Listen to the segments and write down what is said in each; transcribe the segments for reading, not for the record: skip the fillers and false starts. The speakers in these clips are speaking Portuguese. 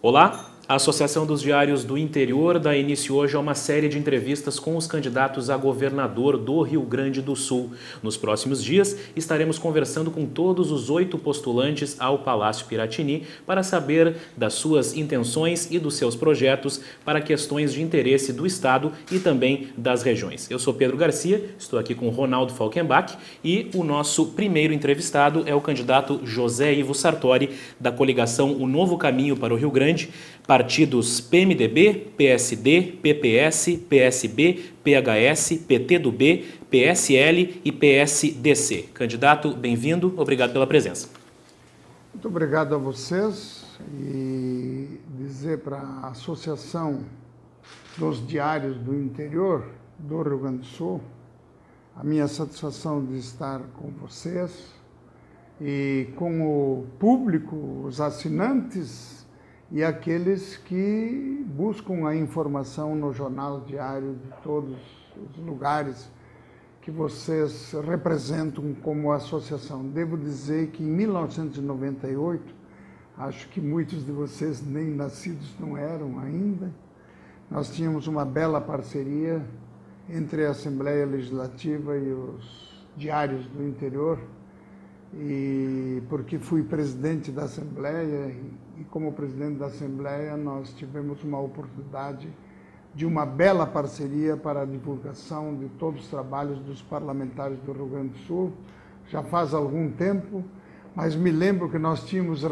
Olá! A Associação dos Diários do Interior dá início hoje a uma série de entrevistas com os candidatos a governador do Rio Grande do Sul. Nos próximos dias, estaremos conversando com todos os 8 postulantes ao Palácio Piratini para saber das suas intenções e dos seus projetos para questões de interesse do Estado e também das regiões. Eu sou Pedro Garcia, estou aqui com Ronaldo Falkenbach e o nosso primeiro entrevistado é o candidato José Ivo Sartori, da coligação O Novo Caminho para o Rio Grande, partidos PMDB, PSD, PPS, PSB, PHS, PTdoB, PSL e PSDC. Candidato, bem-vindo, obrigado pela presença. Muito obrigado a vocês e dizer para a Associação dos Diários do Interior do Rio Grande do Sul a minha satisfação de estar com vocês e com o público, os assinantes e aqueles que buscam a informação no jornal diário de todos os lugares que vocês representam como associação. Devo dizer que em 1998, acho que muitos de vocês nem nascidos não eram ainda, nós tínhamos uma bela parceria entre a Assembleia Legislativa e os Diários do Interior, e porque fui presidente da Assembleia e como presidente da Assembleia nós tivemos uma oportunidade de uma bela parceria para a divulgação de todos os trabalhos dos parlamentares do Rio Grande do Sul. Já faz algum tempo, mas me lembro que nós tínhamos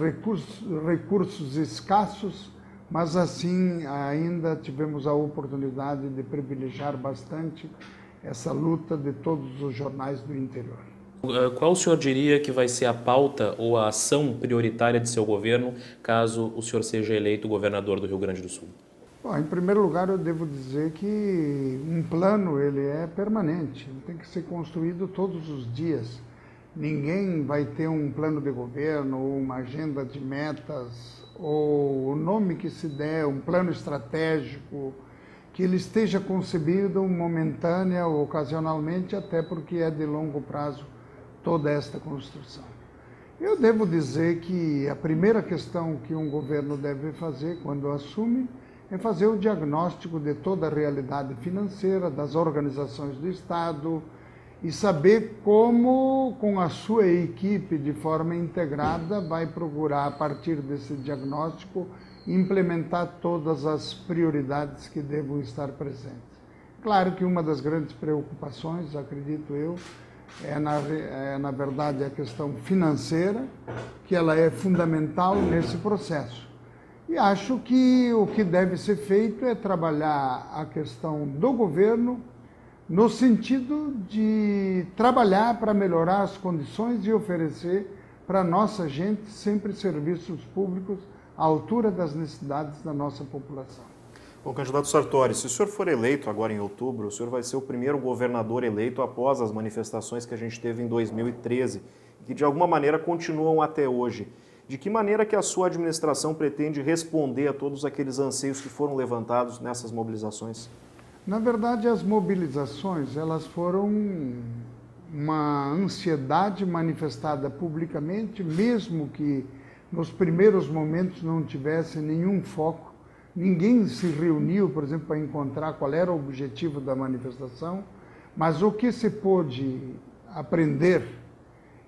recursos escassos, mas assim ainda tivemos a oportunidade de privilegiar bastante essa luta de todos os jornais do interior. Qual o senhor diria que vai ser a pauta ou a ação prioritária de seu governo caso o senhor seja eleito governador do Rio Grande do Sul? Bom, em primeiro lugar, eu devo dizer que um plano ele é permanente, tem que ser construído todos os dias. Ninguém vai ter um plano de governo ou uma agenda de metas ou o nome que se der, um plano estratégico, que ele esteja concebido momentânea ou ocasionalmente, até porque é de longo prazo toda esta construção. Eu devo dizer que a primeira questão que um governo deve fazer quando assume é fazer o diagnóstico de toda a realidade financeira das organizações do Estado e saber como, com a sua equipe de forma integrada, vai procurar, a partir desse diagnóstico, implementar todas as prioridades que devam estar presentes. Claro que uma das grandes preocupações, acredito eu, na verdade, a questão financeira, que ela é fundamental nesse processo. E acho que o que deve ser feito é trabalhar a questão do governo no sentido de trabalhar para melhorar as condições e oferecer para a nossa gente sempre serviços públicos à altura das necessidades da nossa população. Bom, candidato Sartori, se o senhor for eleito agora em outubro, o senhor vai ser o primeiro governador eleito após as manifestações que a gente teve em 2013, que de alguma maneira continuam até hoje. De que maneira que a sua administração pretende responder a todos aqueles anseios que foram levantados nessas mobilizações? Na verdade, as mobilizações, elas foram uma ansiedade manifestada publicamente, mesmo que nos primeiros momentos não tivesse nenhum foco. Ninguém se reuniu, por exemplo, para encontrar qual era o objetivo da manifestação, mas o que se pôde aprender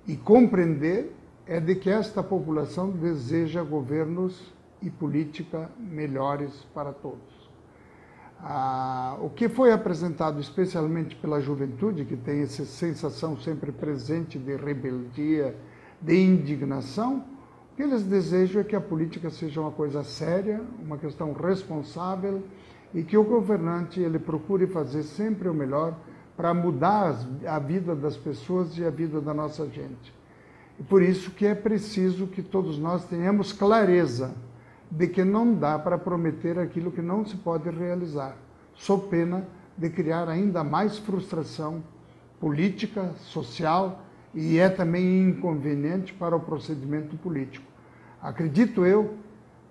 e compreender é de que esta população deseja governos e política melhores para todos. O que foi apresentado especialmente pela juventude, que tem essa sensação sempre presente de rebeldia, de indignação, o que eles desejam é que a política seja uma coisa séria, uma questão responsável e que o governante ele procure fazer sempre o melhor para mudar a vida das pessoas e a vida da nossa gente. E por isso que é preciso que todos nós tenhamos clareza de que não dá para prometer aquilo que não se pode realizar, sob pena de criar ainda mais frustração política, social e é também inconveniente para o procedimento político. Acredito eu,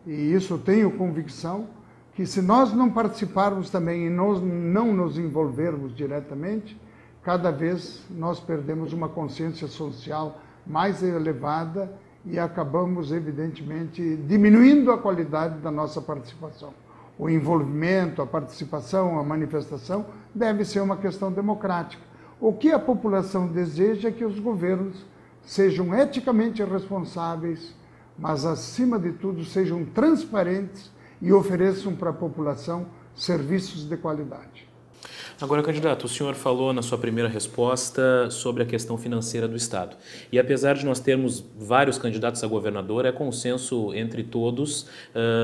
e isso tenho convicção, que se nós não participarmos também e nós não nos envolvermos diretamente, cada vez nós perdemos uma consciência social mais elevada e acabamos, evidentemente, diminuindo a qualidade da nossa participação. O envolvimento, a participação, a manifestação deve ser uma questão democrática. O que a população deseja é que os governos sejam eticamente responsáveis, mas, acima de tudo, sejam transparentes e ofereçam para a população serviços de qualidade. Agora, candidato, o senhor falou na sua primeira resposta sobre a questão financeira do Estado. E apesar de nós termos vários candidatos a governador, é consenso entre todos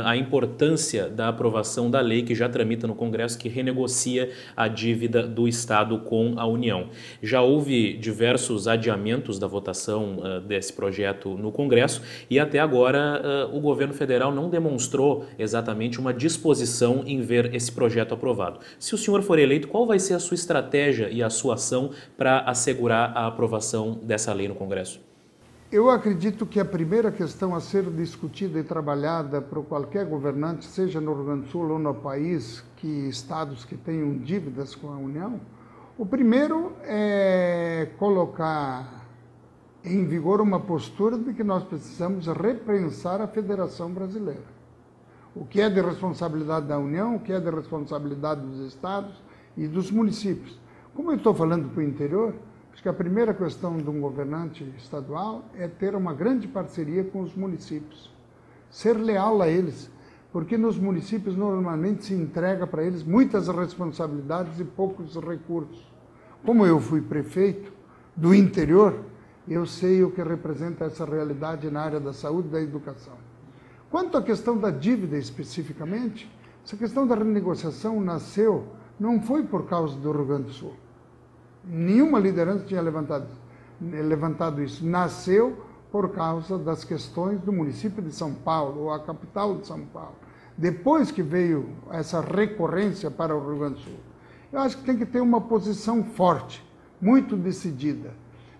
a importância da aprovação da lei que já tramita no Congresso, que renegocia a dívida do Estado com a União. Já houve diversos adiamentos da votação desse projeto no Congresso e até agora o governo federal não demonstrou exatamente uma disposição em ver esse projeto aprovado. Se o senhor for eleito, qual vai ser a sua estratégia e a sua ação para assegurar a aprovação dessa lei no Congresso? Eu acredito que a primeira questão a ser discutida e trabalhada por qualquer governante, seja no Rio Grande do Sul ou no país, estados que tenham dívidas com a União, o primeiro é colocar em vigor uma postura de que nós precisamos repensar a Federação Brasileira. O que é de responsabilidade da União, o que é de responsabilidade dos estados e dos municípios. Como eu estou falando para o interior, acho que a primeira questão de um governante estadual é ter uma grande parceria com os municípios, ser leal a eles, porque nos municípios normalmente se entrega para eles muitas responsabilidades e poucos recursos. Como eu fui prefeito do interior, eu sei o que representa essa realidade na área da saúde e da educação. Quanto à questão da dívida especificamente, essa questão da renegociação nasceu, não foi por causa do Rio Grande do Sul. Nenhuma liderança tinha levantado isso. Nasceu por causa das questões do município de São Paulo, ou a capital de São Paulo. Depois que veio essa recorrência para o Rio Grande do Sul. Eu acho que tem que ter uma posição forte, muito decidida.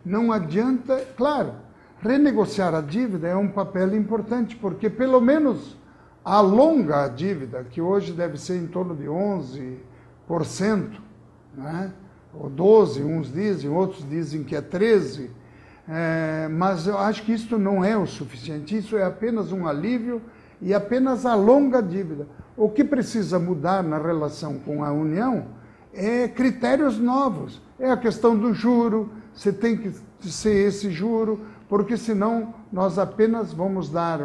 Não adianta, claro, renegociar a dívida é um papel importante, porque pelo menos alonga a dívida, que hoje deve ser em torno de 11%, né? Ou 12%, uns dizem, outros dizem que é 13%, mas eu acho que isso não é o suficiente, isso é apenas um alívio e apenas alonga a dívida. O que precisa mudar na relação com a União é critérios novos, é a questão do juro, você tem que ser esse juro, porque senão nós apenas vamos dar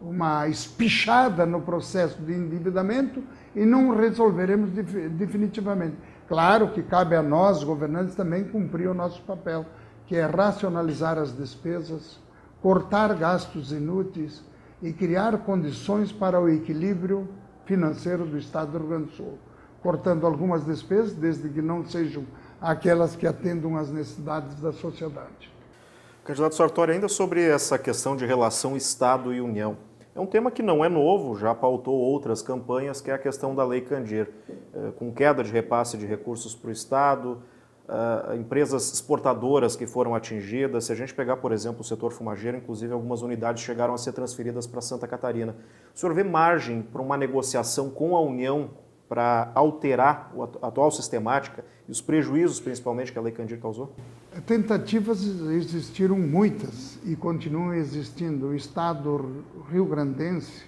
uma espichada no processo de endividamento e não resolveremos definitivamente. Claro que cabe a nós, governantes, também cumprir o nosso papel, que é racionalizar as despesas, cortar gastos inúteis e criar condições para o equilíbrio financeiro do Estado do Rio Grande do Sul, cortando algumas despesas, desde que não sejam aquelas que atendam às necessidades da sociedade. Candidato Sartori, ainda sobre essa questão de relação Estado e União. É um tema que não é novo, já pautou outras campanhas, que é a questão da Lei Candir, com queda de repasse de recursos para o Estado, empresas exportadoras que foram atingidas. Se a gente pegar, por exemplo, o setor fumageiro, inclusive algumas unidades chegaram a ser transferidas para Santa Catarina. O senhor vê margem para uma negociação com a União para alterar a atual sistemática e os prejuízos, principalmente, que a Lei Candir causou? Tentativas existiram muitas e continuam existindo. O Estado rio-grandense,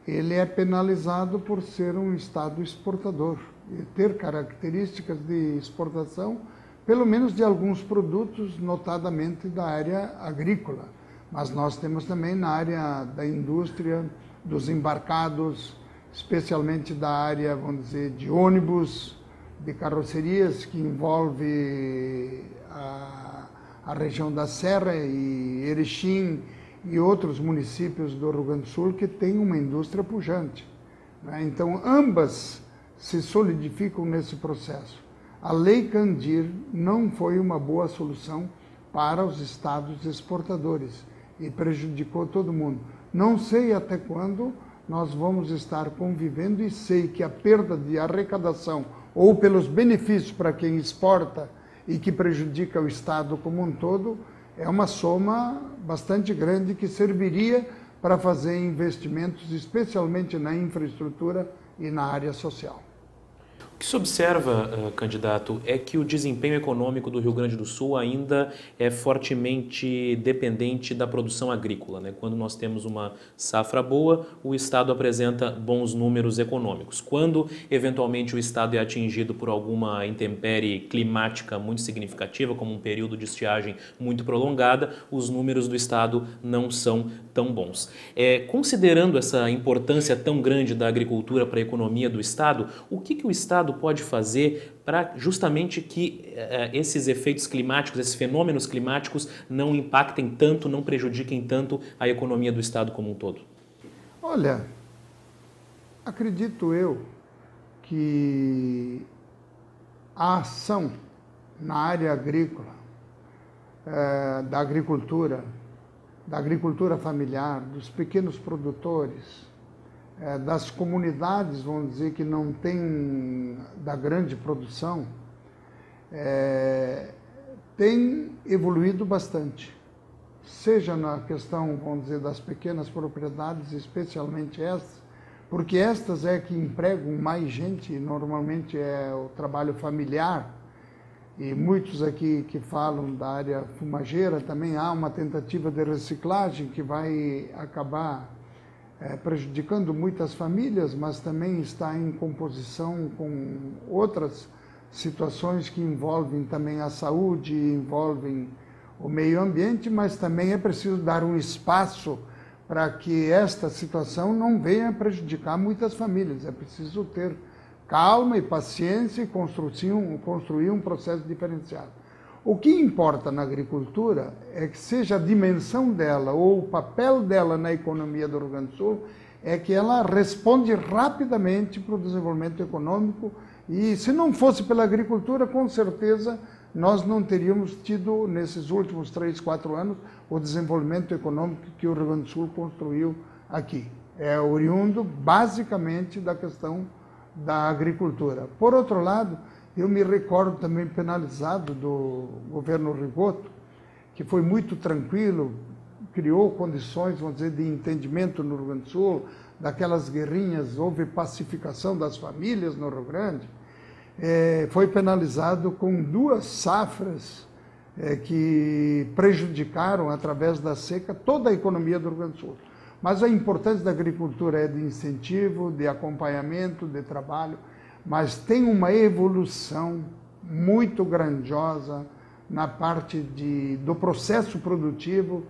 ele é penalizado por ser um Estado exportador e ter características de exportação, pelo menos de alguns produtos, notadamente da área agrícola. Mas nós temos também na área da indústria, dos embarcados, especialmente da área, vamos dizer, de ônibus, de carrocerias, que envolve a região da Serra e Erechim e outros municípios do Rio Grande do Sul que têm uma indústria pujante, né? Então, ambas se solidificam nesse processo. A Lei Candir não foi uma boa solução para os estados exportadores e prejudicou todo mundo. Não sei até quando nós vamos estar convivendo e sei que a perda de arrecadação ou pelos benefícios para quem exporta e que prejudica o Estado como um todo, é uma soma bastante grande que serviria para fazer investimentos, especialmente na infraestrutura e na área social. que se observa, candidato, é que o desempenho econômico do Rio Grande do Sul ainda é fortemente dependente da produção agrícola, né? Quando nós temos uma safra boa, o Estado apresenta bons números econômicos. Quando, eventualmente, o Estado é atingido por alguma intempérie climática muito significativa, como um período de estiagem muito prolongada, os números do Estado não são tão bons. Considerando essa importância tão grande da agricultura para a economia do Estado, o que o Estado pode fazer para justamente que esses efeitos climáticos, esses fenômenos climáticos não impactem tanto, não prejudiquem tanto a economia do Estado como um todo? Olha, acredito eu que a ação na área agrícola, da agricultura familiar, dos pequenos produtores, das comunidades, vamos dizer, que não tem da grande produção, tem evoluído bastante. Seja na questão, vamos dizer, das pequenas propriedades, especialmente estas, porque estas é que empregam mais gente, normalmente é o trabalho familiar, e muitos aqui que falam da área fumageira, também há uma tentativa de reciclagem que vai acabar prejudicando muitas famílias, mas também está em composição com outras situações que envolvem também a saúde, envolvem o meio ambiente, mas também é preciso dar um espaço para que esta situação não venha prejudicar muitas famílias. É preciso ter calma e paciência e construir um processo diferenciado. O que importa na agricultura é que seja a dimensão dela ou o papel dela na economia do Rio Grande do Sul, é que ela responde rapidamente para o desenvolvimento econômico, e se não fosse pela agricultura, com certeza nós não teríamos tido nesses últimos 3, 4 anos o desenvolvimento econômico que o Rio Grande do Sul construiu aqui. É oriundo basicamente da questão da agricultura. Por outro lado, eu me recordo também penalizado do governo Rigoto, que foi muito tranquilo, criou condições, vamos dizer, de entendimento no Rio Grande do Sul, daquelas guerrinhas, houve pacificação das famílias no Rio Grande. Foi penalizado com 2 safras que prejudicaram, através da seca, toda a economia do Rio Grande do Sul. Mas a importância da agricultura é de incentivo, de acompanhamento, de trabalho, mas tem uma evolução muito grandiosa na parte do processo produtivo,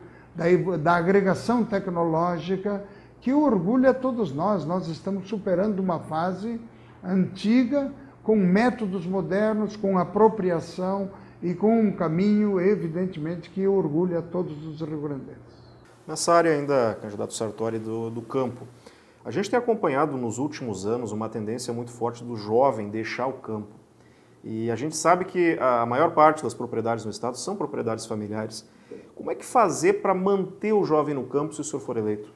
da agregação tecnológica, que orgulha todos nós. Nós estamos superando uma fase antiga, com métodos modernos, com apropriação e com um caminho, evidentemente, que orgulha todos os rio-grandenses. Nessa área ainda, candidato Sartori, do campo, a gente tem acompanhado nos últimos anos uma tendência muito forte do jovem deixar o campo. E a gente sabe que a maior parte das propriedades no estado são propriedades familiares. Como é que fazer para manter o jovem no campo se o senhor for eleito?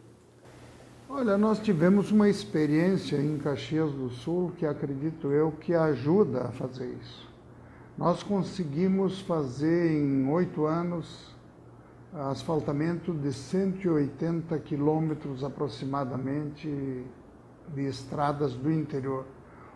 Olha, nós tivemos uma experiência em Caxias do Sul que acredito eu que ajuda a fazer isso. Nós conseguimos fazer em 8 anos asfaltamento de 180 quilômetros aproximadamente de estradas do interior,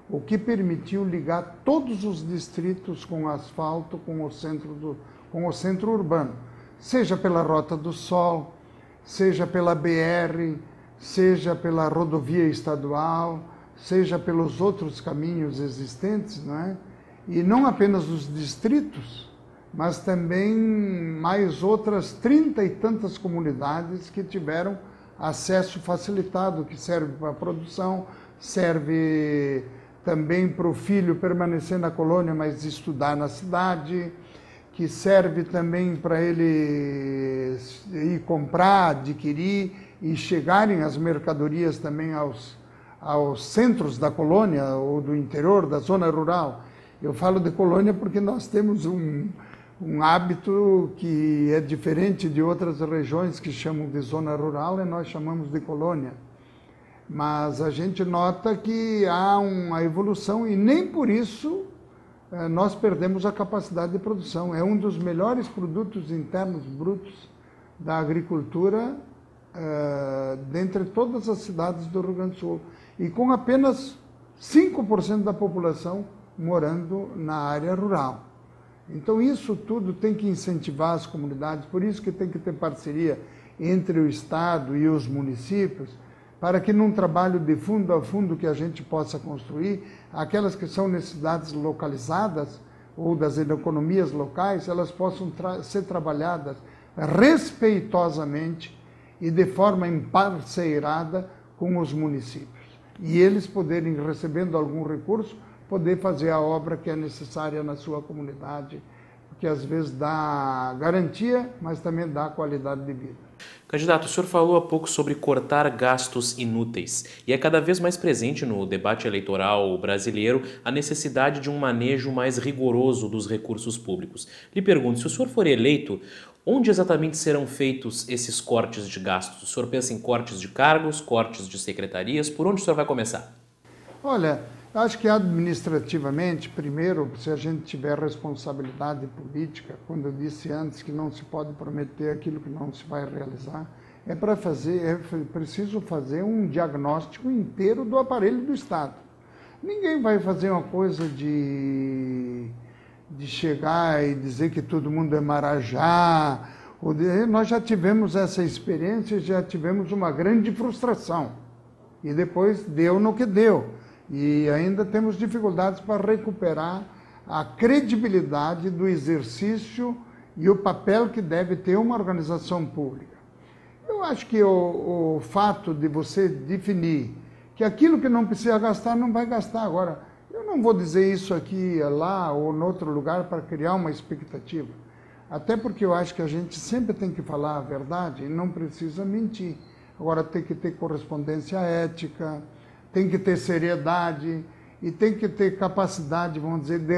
o que permitiu ligar todos os distritos com asfalto com o centro urbano, seja pela Rota do Sol, seja pela BR, seja pela rodovia estadual, seja pelos outros caminhos existentes, não é? E não apenas os distritos, mas também mais outras 30 e tantas comunidades que tiveram acesso facilitado, que serve para a produção, serve também para o filho permanecer na colônia, mas estudar na cidade, que serve também para ele ir comprar, adquirir e chegarem as mercadorias também aos centros da colônia ou do interior, da zona rural. Eu falo de colônia porque nós temos um hábito que é diferente de outras regiões que chamam de zona rural e nós chamamos de colônia. Mas a gente nota que há uma evolução e nem por isso nós perdemos a capacidade de produção. É um dos melhores produtos internos brutos da agricultura dentre todas as cidades do Rio Grande do Sul. E com apenas 5% da população morando na área rural. Então isso tudo tem que incentivar as comunidades, por isso que tem que ter parceria entre o Estado e os municípios, para que num trabalho de fundo a fundo que a gente possa construir, aquelas que são necessidades localizadas ou das economias locais, elas possam ser trabalhadas respeitosamente e de forma emparceirada com os municípios. E eles poderem, recebendo algum recurso, poder fazer a obra que é necessária na sua comunidade, que às vezes dá garantia, mas também dá qualidade de vida. Candidato, o senhor falou há pouco sobre cortar gastos inúteis e é cada vez mais presente no debate eleitoral brasileiro a necessidade de um manejo mais rigoroso dos recursos públicos. Lhe pergunto, se o senhor for eleito, onde exatamente serão feitos esses cortes de gastos? O senhor pensa em cortes de cargos, cortes de secretarias? Por onde o senhor vai começar? Olha, acho que administrativamente, primeiro, se a gente tiver responsabilidade política, quando eu disse antes que não se pode prometer aquilo que não se vai realizar, é preciso fazer um diagnóstico inteiro do aparelho do Estado. Ninguém vai fazer uma coisa de chegar e dizer que todo mundo é marajá. Nós já tivemos essa experiência, já tivemos uma grande frustração. E depois deu no que deu. E ainda temos dificuldades para recuperar a credibilidade do exercício e o papel que deve ter uma organização pública. Eu acho que o fato de você definir que aquilo que não precisa gastar, não vai gastar. Agora, eu não vou dizer isso aqui, lá ou em outro lugar para criar uma expectativa. Até porque eu acho que a gente sempre tem que falar a verdade e não precisa mentir. Agora, tem que ter correspondência ética, tem que ter seriedade e tem que ter capacidade, vamos dizer, de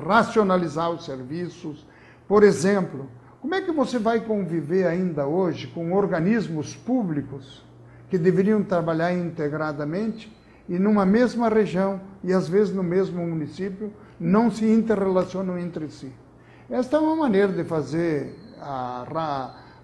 racionalizar os serviços. Por exemplo, como é que você vai conviver ainda hoje com organismos públicos que deveriam trabalhar integradamente e numa mesma região e às vezes no mesmo município não se interrelacionam entre si? Esta é uma maneira de fazer,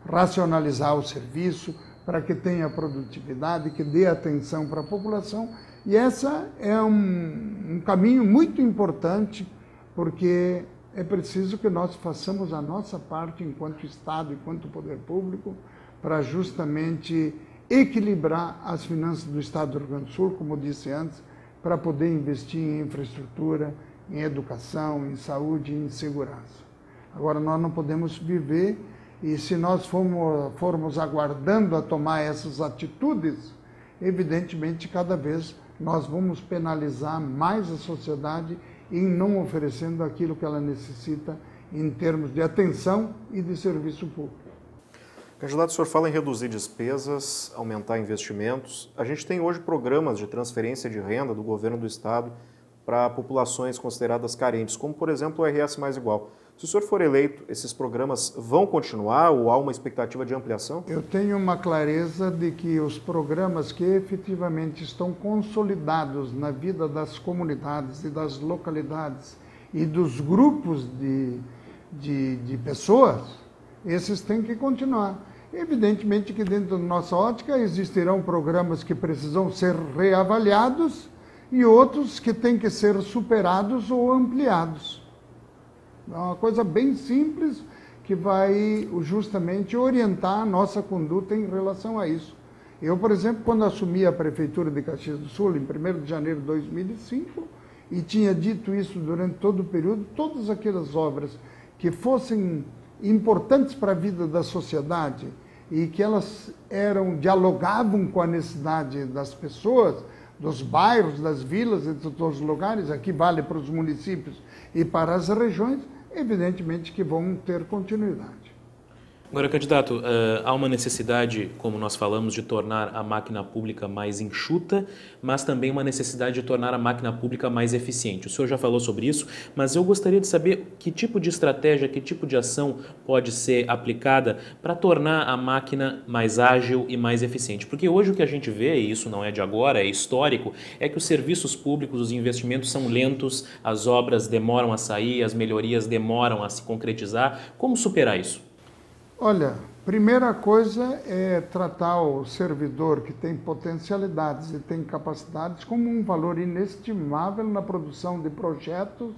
racionalizar o serviço, para que tenha produtividade, que dê atenção para a população. E essa é um caminho muito importante, porque é preciso que nós façamos a nossa parte enquanto Estado, enquanto poder público, para justamente equilibrar as finanças do Estado do Rio Grande do Sul, como disse antes, para poder investir em infraestrutura, em educação, em saúde e em segurança. Agora, nós não podemos viver. E se nós formos aguardando a tomar essas atitudes, evidentemente, cada vez nós vamos penalizar mais a sociedade em não oferecendo aquilo que ela necessita em termos de atenção e de serviço público. Candidato, o senhor fala em reduzir despesas, aumentar investimentos. A gente tem hoje programas de transferência de renda do governo do Estado para populações consideradas carentes, como, por exemplo, o RS Mais Igual. Se o senhor for eleito, esses programas vão continuar ou há uma expectativa de ampliação? Eu tenho uma clareza de que os programas que efetivamente estão consolidados na vida das comunidades e das localidades e dos grupos de pessoas, esses têm que continuar. Evidentemente que dentro da nossa ótica existirão programas que precisam ser reavaliados e outros que têm que ser superados ou ampliados. É uma coisa bem simples que vai justamente orientar a nossa conduta em relação a isso. Eu, por exemplo, quando assumi a Prefeitura de Caxias do Sul, em 1º de janeiro de 2005, e tinha dito isso durante todo o período, todas aquelas obras que fossem importantes para a vida da sociedade e que elas dialogavam com a necessidade das pessoas, dos bairros, das vilas e de todos os lugares, aqui vale para os municípios e para as regiões, evidentemente que vão ter continuidade. Agora, candidato, há uma necessidade, como nós falamos, de tornar a máquina pública mais enxuta, mas também uma necessidade de tornar a máquina pública mais eficiente. O senhor já falou sobre isso, mas eu gostaria de saber que tipo de estratégia, que tipo de ação pode ser aplicada para tornar a máquina mais ágil e mais eficiente. Porque hoje o que a gente vê, e isso não é de agora, é histórico, é que os serviços públicos, os investimentos são lentos, as obras demoram a sair, as melhorias demoram a se concretizar. Como superar isso? Olha, Primeira coisa é tratar o servidor que tem potencialidades e tem capacidades como um valor inestimável na produção de projetos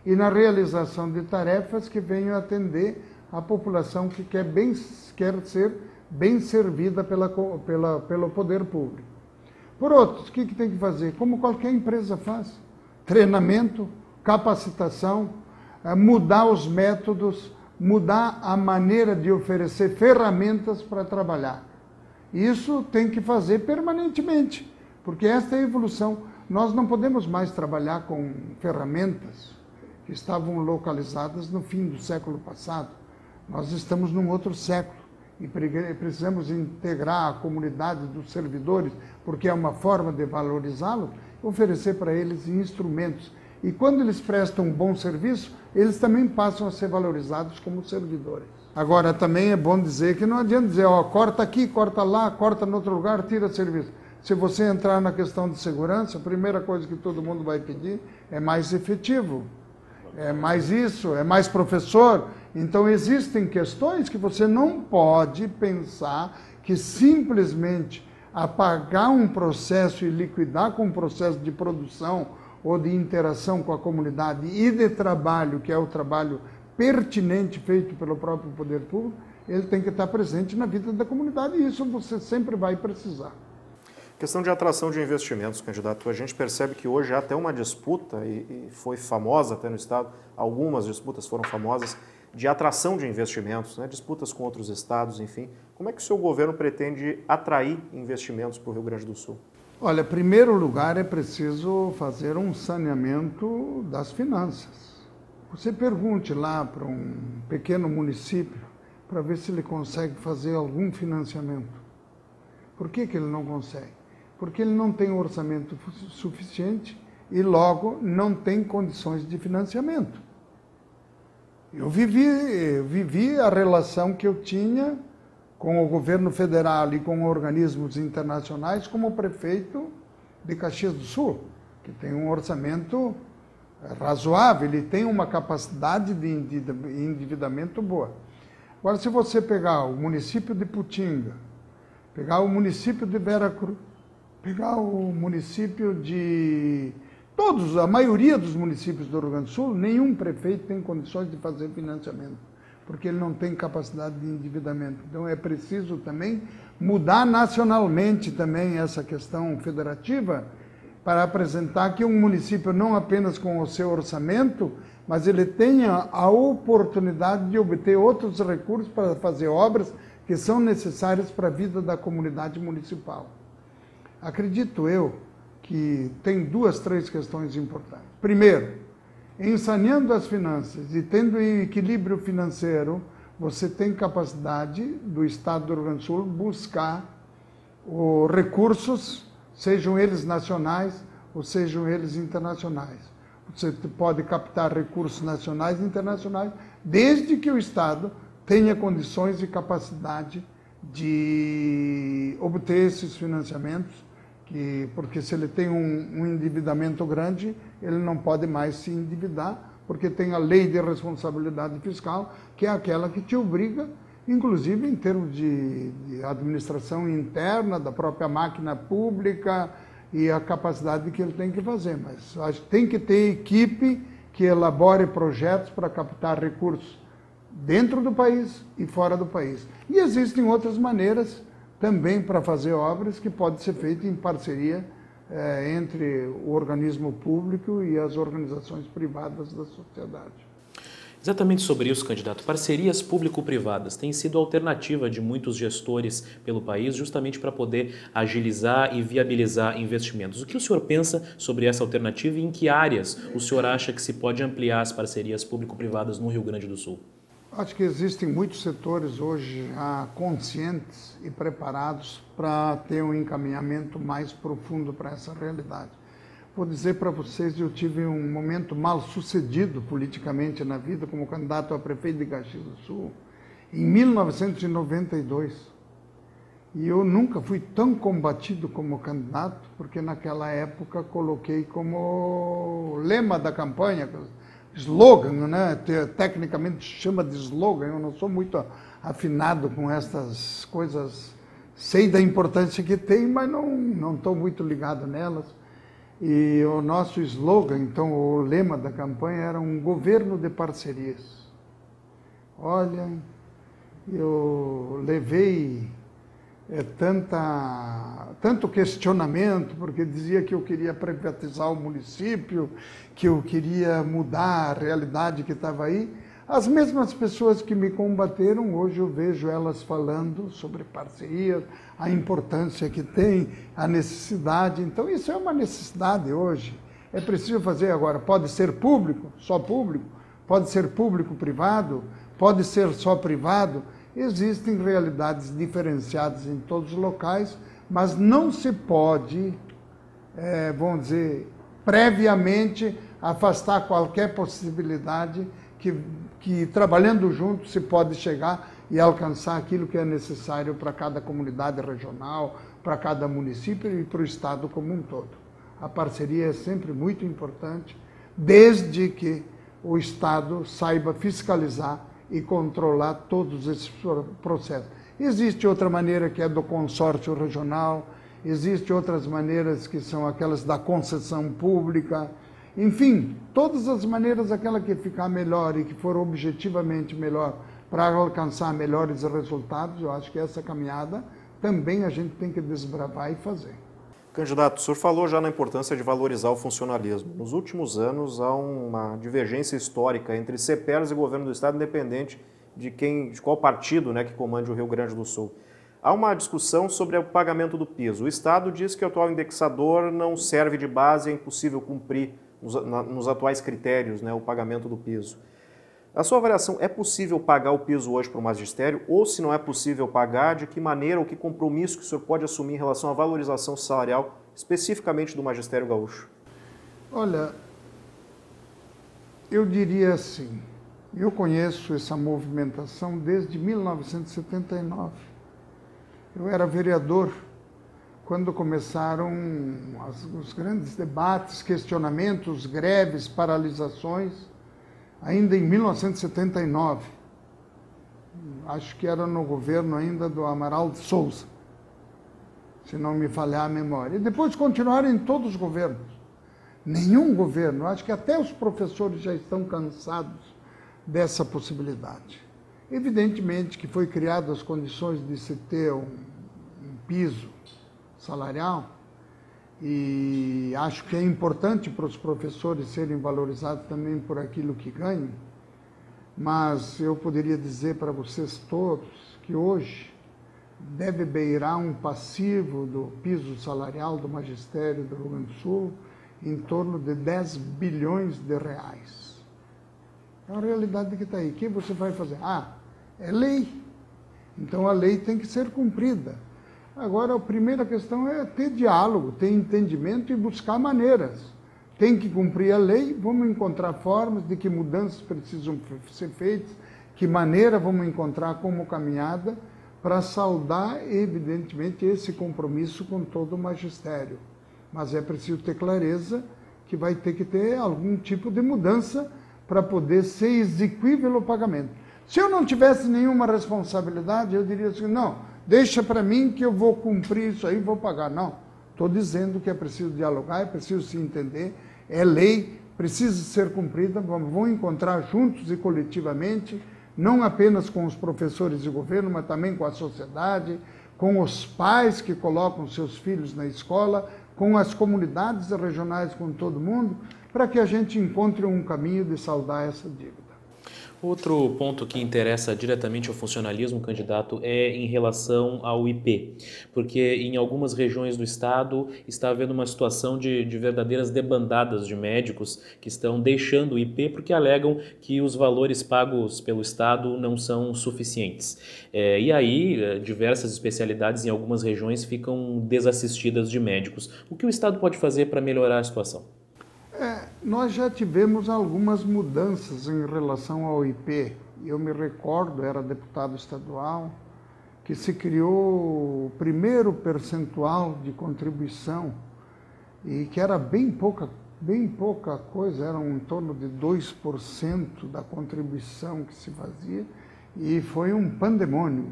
e na realização de tarefas que venham atender a população que quer ser bem servida pelo poder público. Por outros, o que tem que fazer? Como qualquer empresa faz. Treinamento, capacitação, mudar os métodos, mudar a maneira de oferecer ferramentas para trabalhar. Isso tem que fazer permanentemente, porque esta é a evolução. Nós não podemos mais trabalhar com ferramentas que estavam localizadas no fim do século passado. Nós estamos num outro século e precisamos integrar a comunidade dos servidores, porque é uma forma de valorizá-los, oferecer para eles instrumentos. E quando eles prestam um bom serviço, eles também passam a ser valorizados como servidores. Agora, também é bom dizer que não adianta dizer, ó, corta aqui, corta lá, corta em outro lugar, tira serviço. Se você entrar na questão de segurança, a primeira coisa que todo mundo vai pedir é mais efetivo, é mais isso, é mais professor. Então, existem questões que você não pode pensar que simplesmente apagar um processo e liquidar com um processo de produção ou de interação com a comunidade e de trabalho, que é o trabalho pertinente feito pelo próprio poder público, ele tem que estar presente na vida da comunidade e isso você sempre vai precisar. Questão de atração de investimentos, candidato. A gente percebe que hoje há até uma disputa, e foi famosa até no Estado, algumas disputas foram famosas, de atração de investimentos, né? Disputas com outros estados, enfim. Como é que o seu governo pretende atrair investimentos para o Rio Grande do Sul? Olha, em primeiro lugar é preciso fazer um saneamento das finanças. Você pergunte lá para um pequeno município para ver se ele consegue fazer algum financiamento. Por que ele não consegue? Porque ele não tem orçamento suficiente e logo não tem condições de financiamento. Eu vivi a relação que eu tinha com o governo federal e com organismos internacionais como prefeito de Caxias do Sul, que tem um orçamento razoável, ele tem uma capacidade de endividamento boa. Agora, se você pegar o município de Putinga, pegar o município de Veracruz, pegar o município de... a maioria dos municípios do Rio Grande do Sul, nenhum prefeito tem condições de fazer financiamento, porque ele não tem capacidade de endividamento. Então é preciso também mudar nacionalmente também essa questão federativa para apresentar que um município não apenas com o seu orçamento, mas ele tenha a oportunidade de obter outros recursos para fazer obras que são necessárias para a vida da comunidade municipal. Acredito eu que tem três questões importantes. Primeiro, em saneando as finanças e tendo equilíbrio financeiro, você tem capacidade do Estado do Rio Grande do Sul buscar recursos, sejam eles nacionais ou sejam eles internacionais. Você pode captar recursos nacionais e internacionais, desde que o Estado tenha condições e capacidade de obter esses financiamentos, porque se ele tem um endividamento grande, ele não pode mais se endividar, porque tem a lei de responsabilidade fiscal, que é aquela que te obriga, inclusive em termos de administração interna, da própria máquina pública e a capacidade que ele tem que fazer. Mas tem que ter equipe que elabore projetos para captar recursos dentro do país e fora do país. E existem outras maneiras também para fazer obras que pode ser feito em parceria entre o organismo público e as organizações privadas da sociedade. Exatamente sobre isso, candidato. Parcerias público-privadas têm sido a alternativa de muitos gestores pelo país, justamente para poder agilizar e viabilizar investimentos. O que o senhor pensa sobre essa alternativa e em que áreas o senhor acha que se pode ampliar as parcerias público-privadas no Rio Grande do Sul? Acho que existem muitos setores hoje já conscientes e preparados para ter um encaminhamento mais profundo para essa realidade. Vou dizer para vocês que eu tive um momento mal sucedido politicamente na vida como candidato a prefeito de Caxias do Sul em 1992. E eu nunca fui tão combatido como candidato, porque naquela época coloquei como lema da campanha, slogan, né? Tecnicamente chama de slogan, eu não sou muito afinado com essas coisas, sei da importância que tem, mas não estou muito ligado nelas. E o nosso slogan, então, o lema da campanha era um governo de parcerias. Olha, eu levei tanto questionamento, porque dizia que eu queria privatizar o município, que eu queria mudar a realidade que estava aí. As mesmas pessoas que me combateram, hoje eu vejo elas falando sobre parcerias, a importância que tem, a necessidade. Então isso é uma necessidade hoje. É preciso fazer agora. Pode ser público, só público, pode ser público-privado, pode ser só privado. Existem realidades diferenciadas em todos os locais, mas não se pode, vamos dizer, previamente afastar qualquer possibilidade que trabalhando junto se pode chegar e alcançar aquilo que é necessário para cada comunidade regional, para cada município e para o Estado como um todo. A parceria é sempre muito importante, desde que o Estado saiba fiscalizar e controlar todos esses processos. Existe outra maneira que é do consórcio regional, existem outras maneiras que são aquelas da concessão pública, enfim, todas as maneiras, aquela que ficar melhor e que for objetivamente melhor para alcançar melhores resultados, eu acho que essa caminhada também a gente tem que desbravar e fazer. Candidato, o senhor falou já na importância de valorizar o funcionalismo. Nos últimos anos há uma divergência histórica entre CEPERS e governo do Estado, independente de qual partido, né, que comande o Rio Grande do Sul. Há uma discussão sobre o pagamento do piso. O Estado diz que o atual indexador não serve de base, é impossível cumprir nos atuais critérios, né, o pagamento do piso. A sua avaliação, é possível pagar o piso hoje para o magistério? Ou, se não é possível pagar, de que maneira ou que compromisso que o senhor pode assumir em relação à valorização salarial, especificamente do magistério gaúcho? Olha, eu diria assim, eu conheço essa movimentação desde 1979. Eu era vereador quando começaram os grandes debates, questionamentos, greves, paralisações, ainda em 1979. Acho que era no governo ainda do Amaral de Souza, se não me falhar a memória. E depois continuaram em todos os governos. Nenhum governo, acho que até os professores já estão cansados dessa possibilidade. Evidentemente que foi criadas as condições de se ter um piso salarial, e acho que é importante para os professores serem valorizados também por aquilo que ganham, mas eu poderia dizer para vocês todos que hoje deve beirar um passivo do piso salarial do magistério do Rio Grande do Sul em torno de 10 bilhões de reais. É uma realidade que está aí. O que você vai fazer? É lei. Então a lei tem que ser cumprida. Agora, a primeira questão é ter diálogo, ter entendimento e buscar maneiras. Tem que cumprir a lei, vamos encontrar formas de que mudanças precisam ser feitas, que maneira vamos encontrar como caminhada para saldar, evidentemente, esse compromisso com todo o magistério. Mas é preciso ter clareza que vai ter que ter algum tipo de mudança para poder ser exequível o pagamento. Se eu não tivesse nenhuma responsabilidade, eu diria assim, não, deixa para mim que eu vou cumprir isso aí, vou pagar. Não, estou dizendo que é preciso dialogar, é preciso se entender, é lei, precisa ser cumprida, vamos encontrar juntos e coletivamente, não apenas com os professores de governo, mas também com a sociedade, com os pais que colocam seus filhos na escola, com as comunidades regionais, com todo mundo, para que a gente encontre um caminho de saldar essa dívida. Outro ponto que interessa diretamente ao funcionalismo, candidato, é em relação ao IP, porque em algumas regiões do estado está havendo uma situação de verdadeiras debandadas de médicos que estão deixando o IP porque alegam que os valores pagos pelo estado não são suficientes. E aí, diversas especialidades em algumas regiões ficam desassistidas de médicos. O que o estado pode fazer para melhorar a situação? Nós já tivemos algumas mudanças em relação ao IP. Eu me recordo, era deputado estadual, que se criou o primeiro percentual de contribuição e que era bem pouca Bem pouca coisa, eram em torno de 2% da contribuição que se fazia, e foi um pandemônio.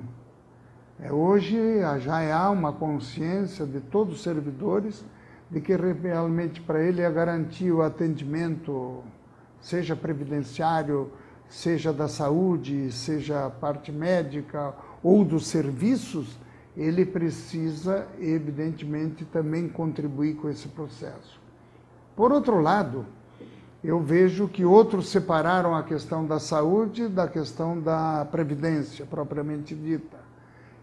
Hoje já há uma consciência de todos os servidores de que realmente para ele é garantir o atendimento, seja previdenciário, seja da saúde, seja a parte médica ou dos serviços, ele precisa, evidentemente, também contribuir com esse processo. Por outro lado, eu vejo que outros separaram a questão da saúde da questão da previdência, propriamente dita.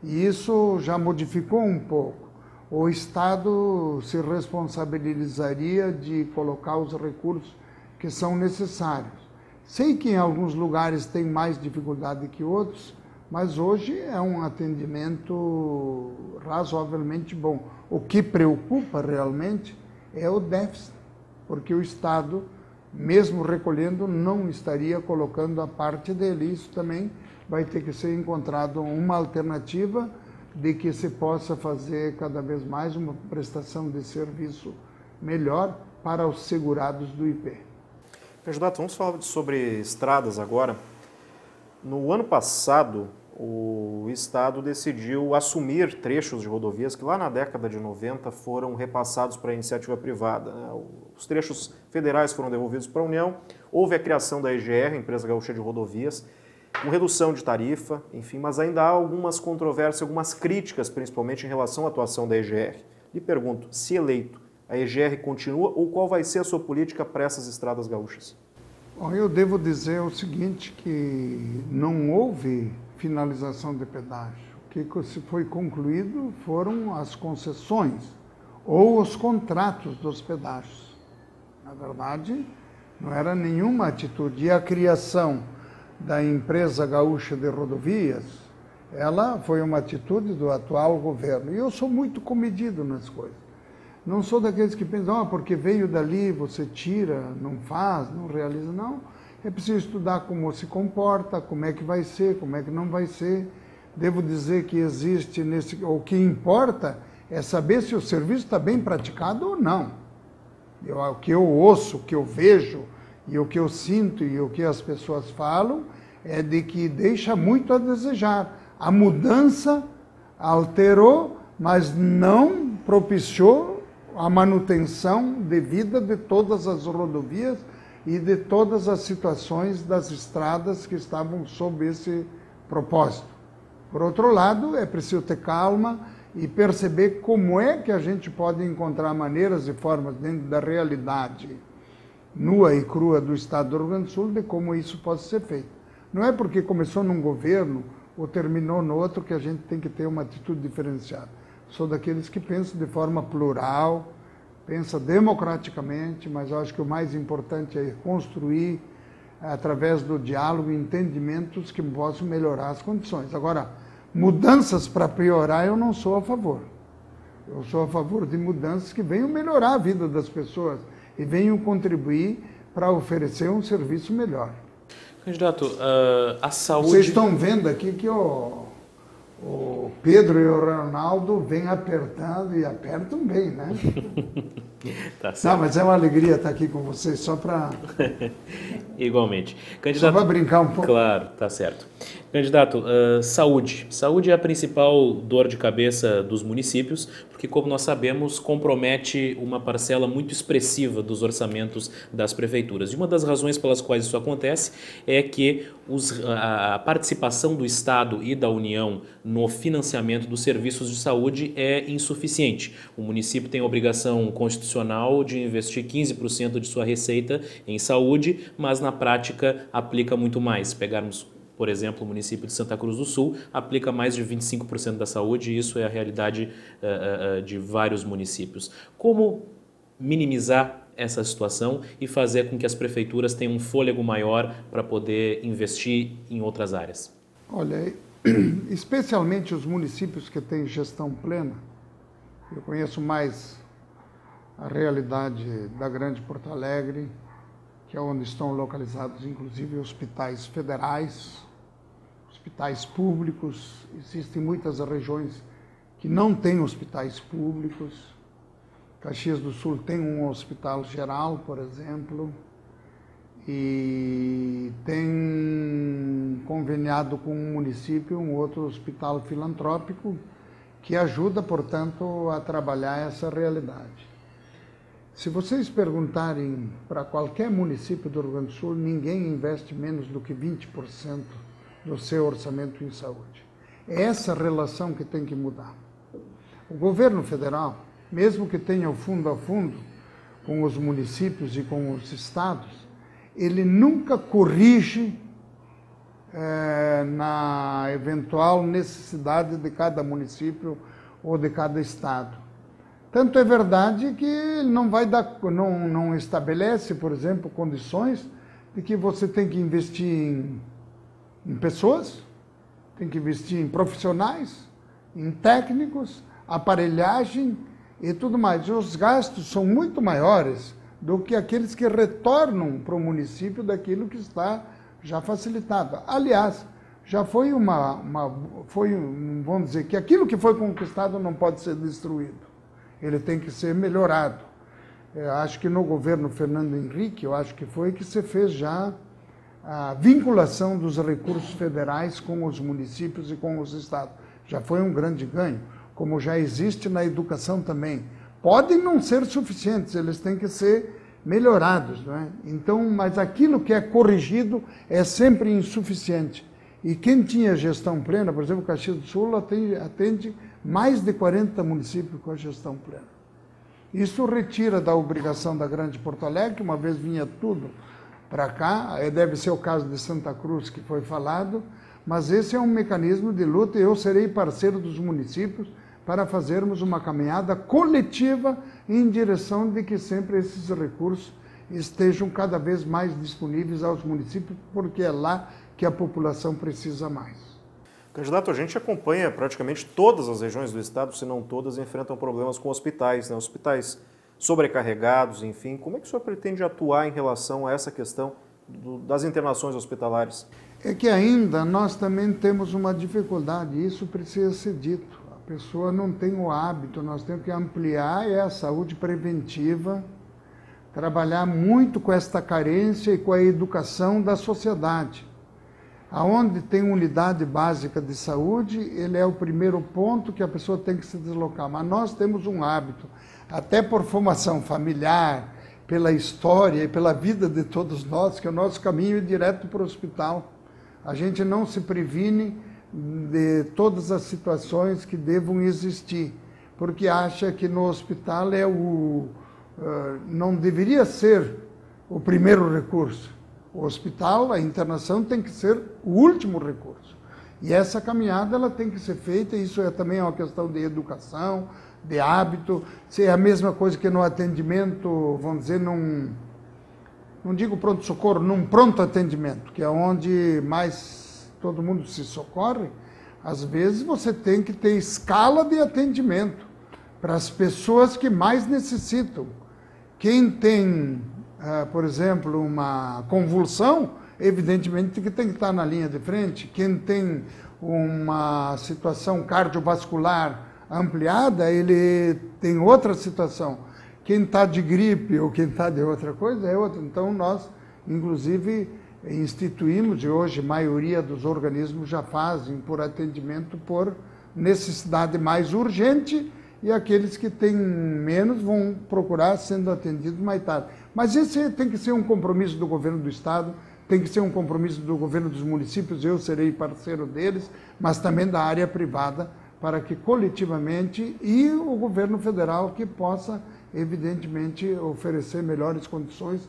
E isso já modificou um pouco. O Estado se responsabilizaria de colocar os recursos que são necessários. Sei que em alguns lugares tem mais dificuldade que outros, mas hoje é um atendimento razoavelmente bom. O que preocupa realmente é o déficit, porque o Estado, mesmo recolhendo, não estaria colocando a parte dele. Isso também vai ter que ser encontrado uma alternativa de que se possa fazer cada vez mais uma prestação de serviço melhor para os segurados do IP. Candidato, vamos falar sobre estradas agora. No ano passado, o Estado decidiu assumir trechos de rodovias que lá na década de 90 foram repassados para a iniciativa privada. Os trechos federais foram devolvidos para a União, houve a criação da EGR, Empresa Gaúcha de Rodovias, com redução de tarifa, enfim, mas ainda há algumas controvérsias, algumas críticas, principalmente em relação à atuação da EGR. Lhe pergunto, se eleito, a EGR continua ou qual vai ser a sua política para essas estradas gaúchas? Bom, eu devo dizer o seguinte, que não houve finalização de pedágio. O que foi concluído foram as concessões ou os contratos dos pedágios. Na verdade, não era nenhuma atitude. E a criação da Empresa Gaúcha de Rodovias, ela foi uma atitude do atual governo. E eu sou muito comedido nas coisas. Não sou daqueles que pensam, porque veio dali, você tira, não faz, não realiza. Não, é preciso estudar como se comporta, como é que vai ser, como é que não vai ser. Devo dizer que existe o que importa é saber se o serviço está bem praticado ou não. O que eu ouço, o que eu vejo, e o que eu sinto e o que as pessoas falam é de que deixa muito a desejar. A mudança alterou, mas não propiciou a manutenção devida de todas as rodovias e de todas as situações das estradas que estavam sob esse propósito. Por outro lado, é preciso ter calma e perceber como é que a gente pode encontrar maneiras e formas dentro da realidade nua e crua do Estado do Rio Grande do Sul de como isso pode ser feito. Não é porque começou num governo ou terminou no outro que a gente tem que ter uma atitude diferenciada. Sou daqueles que pensam de forma plural, pensa democraticamente, mas eu acho que o mais importante é construir, através do diálogo, entendimentos que possam melhorar as condições. Agora, mudanças para piorar eu não sou a favor. Eu sou a favor de mudanças que venham melhorar a vida das pessoas e venham contribuir para oferecer um serviço melhor. Candidato, a saúde... Vocês estão vendo aqui que o Pedro e o Ronaldo vêm apertando e apertam bem, né? Tá certo. Não, mas é uma alegria estar aqui com vocês, só para... Igualmente. Candidato... Só para brincar um pouco. Claro, tá certo. Candidato, saúde. Saúde é a principal dor de cabeça dos municípios, porque, como nós sabemos, compromete uma parcela muito expressiva dos orçamentos das prefeituras. E uma das razões pelas quais isso acontece é que a participação do Estado e da União no financiamento dos serviços de saúde é insuficiente. O município tem a obrigação constitucional de investir 15% de sua receita em saúde, mas na prática aplica muito mais. Pegarmos, por exemplo, o município de Santa Cruz do Sul aplica mais de 25% da saúde, e isso é a realidade de vários municípios. Como minimizar essa situação e fazer com que as prefeituras tenham um fôlego maior para poder investir em outras áreas? Olha, especialmente os municípios que têm gestão plena, eu conheço mais a realidade da Grande Porto Alegre, que é onde estão localizados inclusive hospitais federais, hospitais públicos. Existem muitas regiões que não têm hospitais públicos. Caxias do Sul tem um hospital geral, por exemplo, e tem conveniado com um município um outro hospital filantrópico que ajuda, portanto, a trabalhar essa realidade. Se vocês perguntarem para qualquer município do Rio Grande do Sul, ninguém investe menos do que 20% do seu orçamento em saúde. É essa relação que tem que mudar. O governo federal, mesmo que tenha o fundo a fundo com os municípios e com os estados, ele nunca corrige na eventual necessidade de cada município ou de cada estado. Tanto é verdade que ele não estabelece, por exemplo, condições de que você tem que investir em pessoas, tem que investir em profissionais, em técnicos, aparelhagem e tudo mais. Os gastos são muito maiores do que aqueles que retornam para o município daquilo que está já facilitado. Aliás, já foi vamos dizer que aquilo que foi conquistado não pode ser destruído. Ele tem que ser melhorado. Acho que no governo Fernando Henrique, eu acho que foi que se fez já a vinculação dos recursos federais com os municípios e com os estados. Já foi um grande ganho, como já existe na educação também. Podem não ser suficientes, eles têm que ser melhorados, não é? Então, mas aquilo que é corrigido é sempre insuficiente. E quem tinha gestão plena, por exemplo, Caxias do Sul atende mais de 40 municípios com a gestão plena. Isso retira da obrigação da Grande Porto Alegre, que uma vez vinha tudo para cá, deve ser o caso de Santa Cruz que foi falado, mas esse é um mecanismo de luta e eu serei parceiro dos municípios para fazermos uma caminhada coletiva em direção de que sempre esses recursos estejam cada vez mais disponíveis aos municípios, porque é lá que a população precisa mais. Candidato, a gente acompanha praticamente todas as regiões do estado, se não todas, enfrentam problemas com hospitais, né? Hospitais sobrecarregados, enfim. Como é que o senhor pretende atuar em relação a essa questão das internações hospitalares? É que ainda nós também temos uma dificuldade, e isso precisa ser dito. A pessoa não tem o hábito, nós temos que ampliar a saúde preventiva, trabalhar muito com esta carência e com a educação da sociedade. Aonde tem unidade básica de saúde, ele é o primeiro ponto que a pessoa tem que se deslocar. Mas nós temos um hábito, até por formação familiar, pela história e pela vida de todos nós, que o nosso caminho é direto para o hospital. A gente não se previne de todas as situações que devam existir, porque acha que no hospital não deveria ser o primeiro recurso. O hospital, a internação tem que ser o último recurso. E essa caminhada ela tem que ser feita, isso também é uma questão de educação, de hábito. Se é a mesma coisa que no atendimento, vamos dizer, não digo pronto-socorro, num pronto atendimento, que é onde mais todo mundo se socorre, às vezes você tem que ter escala de atendimento para as pessoas que mais necessitam. Quem tem, por exemplo, uma convulsão, evidentemente que tem que estar na linha de frente. Quem tem uma situação cardiovascular ampliada, ele tem outra situação. Quem está de gripe ou quem está de outra coisa é outra. Então nós, inclusive, instituímos, e hoje a maioria dos organismos já fazem por atendimento por necessidade mais urgente, e aqueles que têm menos vão procurar sendo atendidos mais tarde. Mas esse tem que ser um compromisso do governo do estado, tem que ser um compromisso do governo dos municípios, eu serei parceiro deles, mas também da área privada, para que coletivamente, e o governo federal que possa, evidentemente, oferecer melhores condições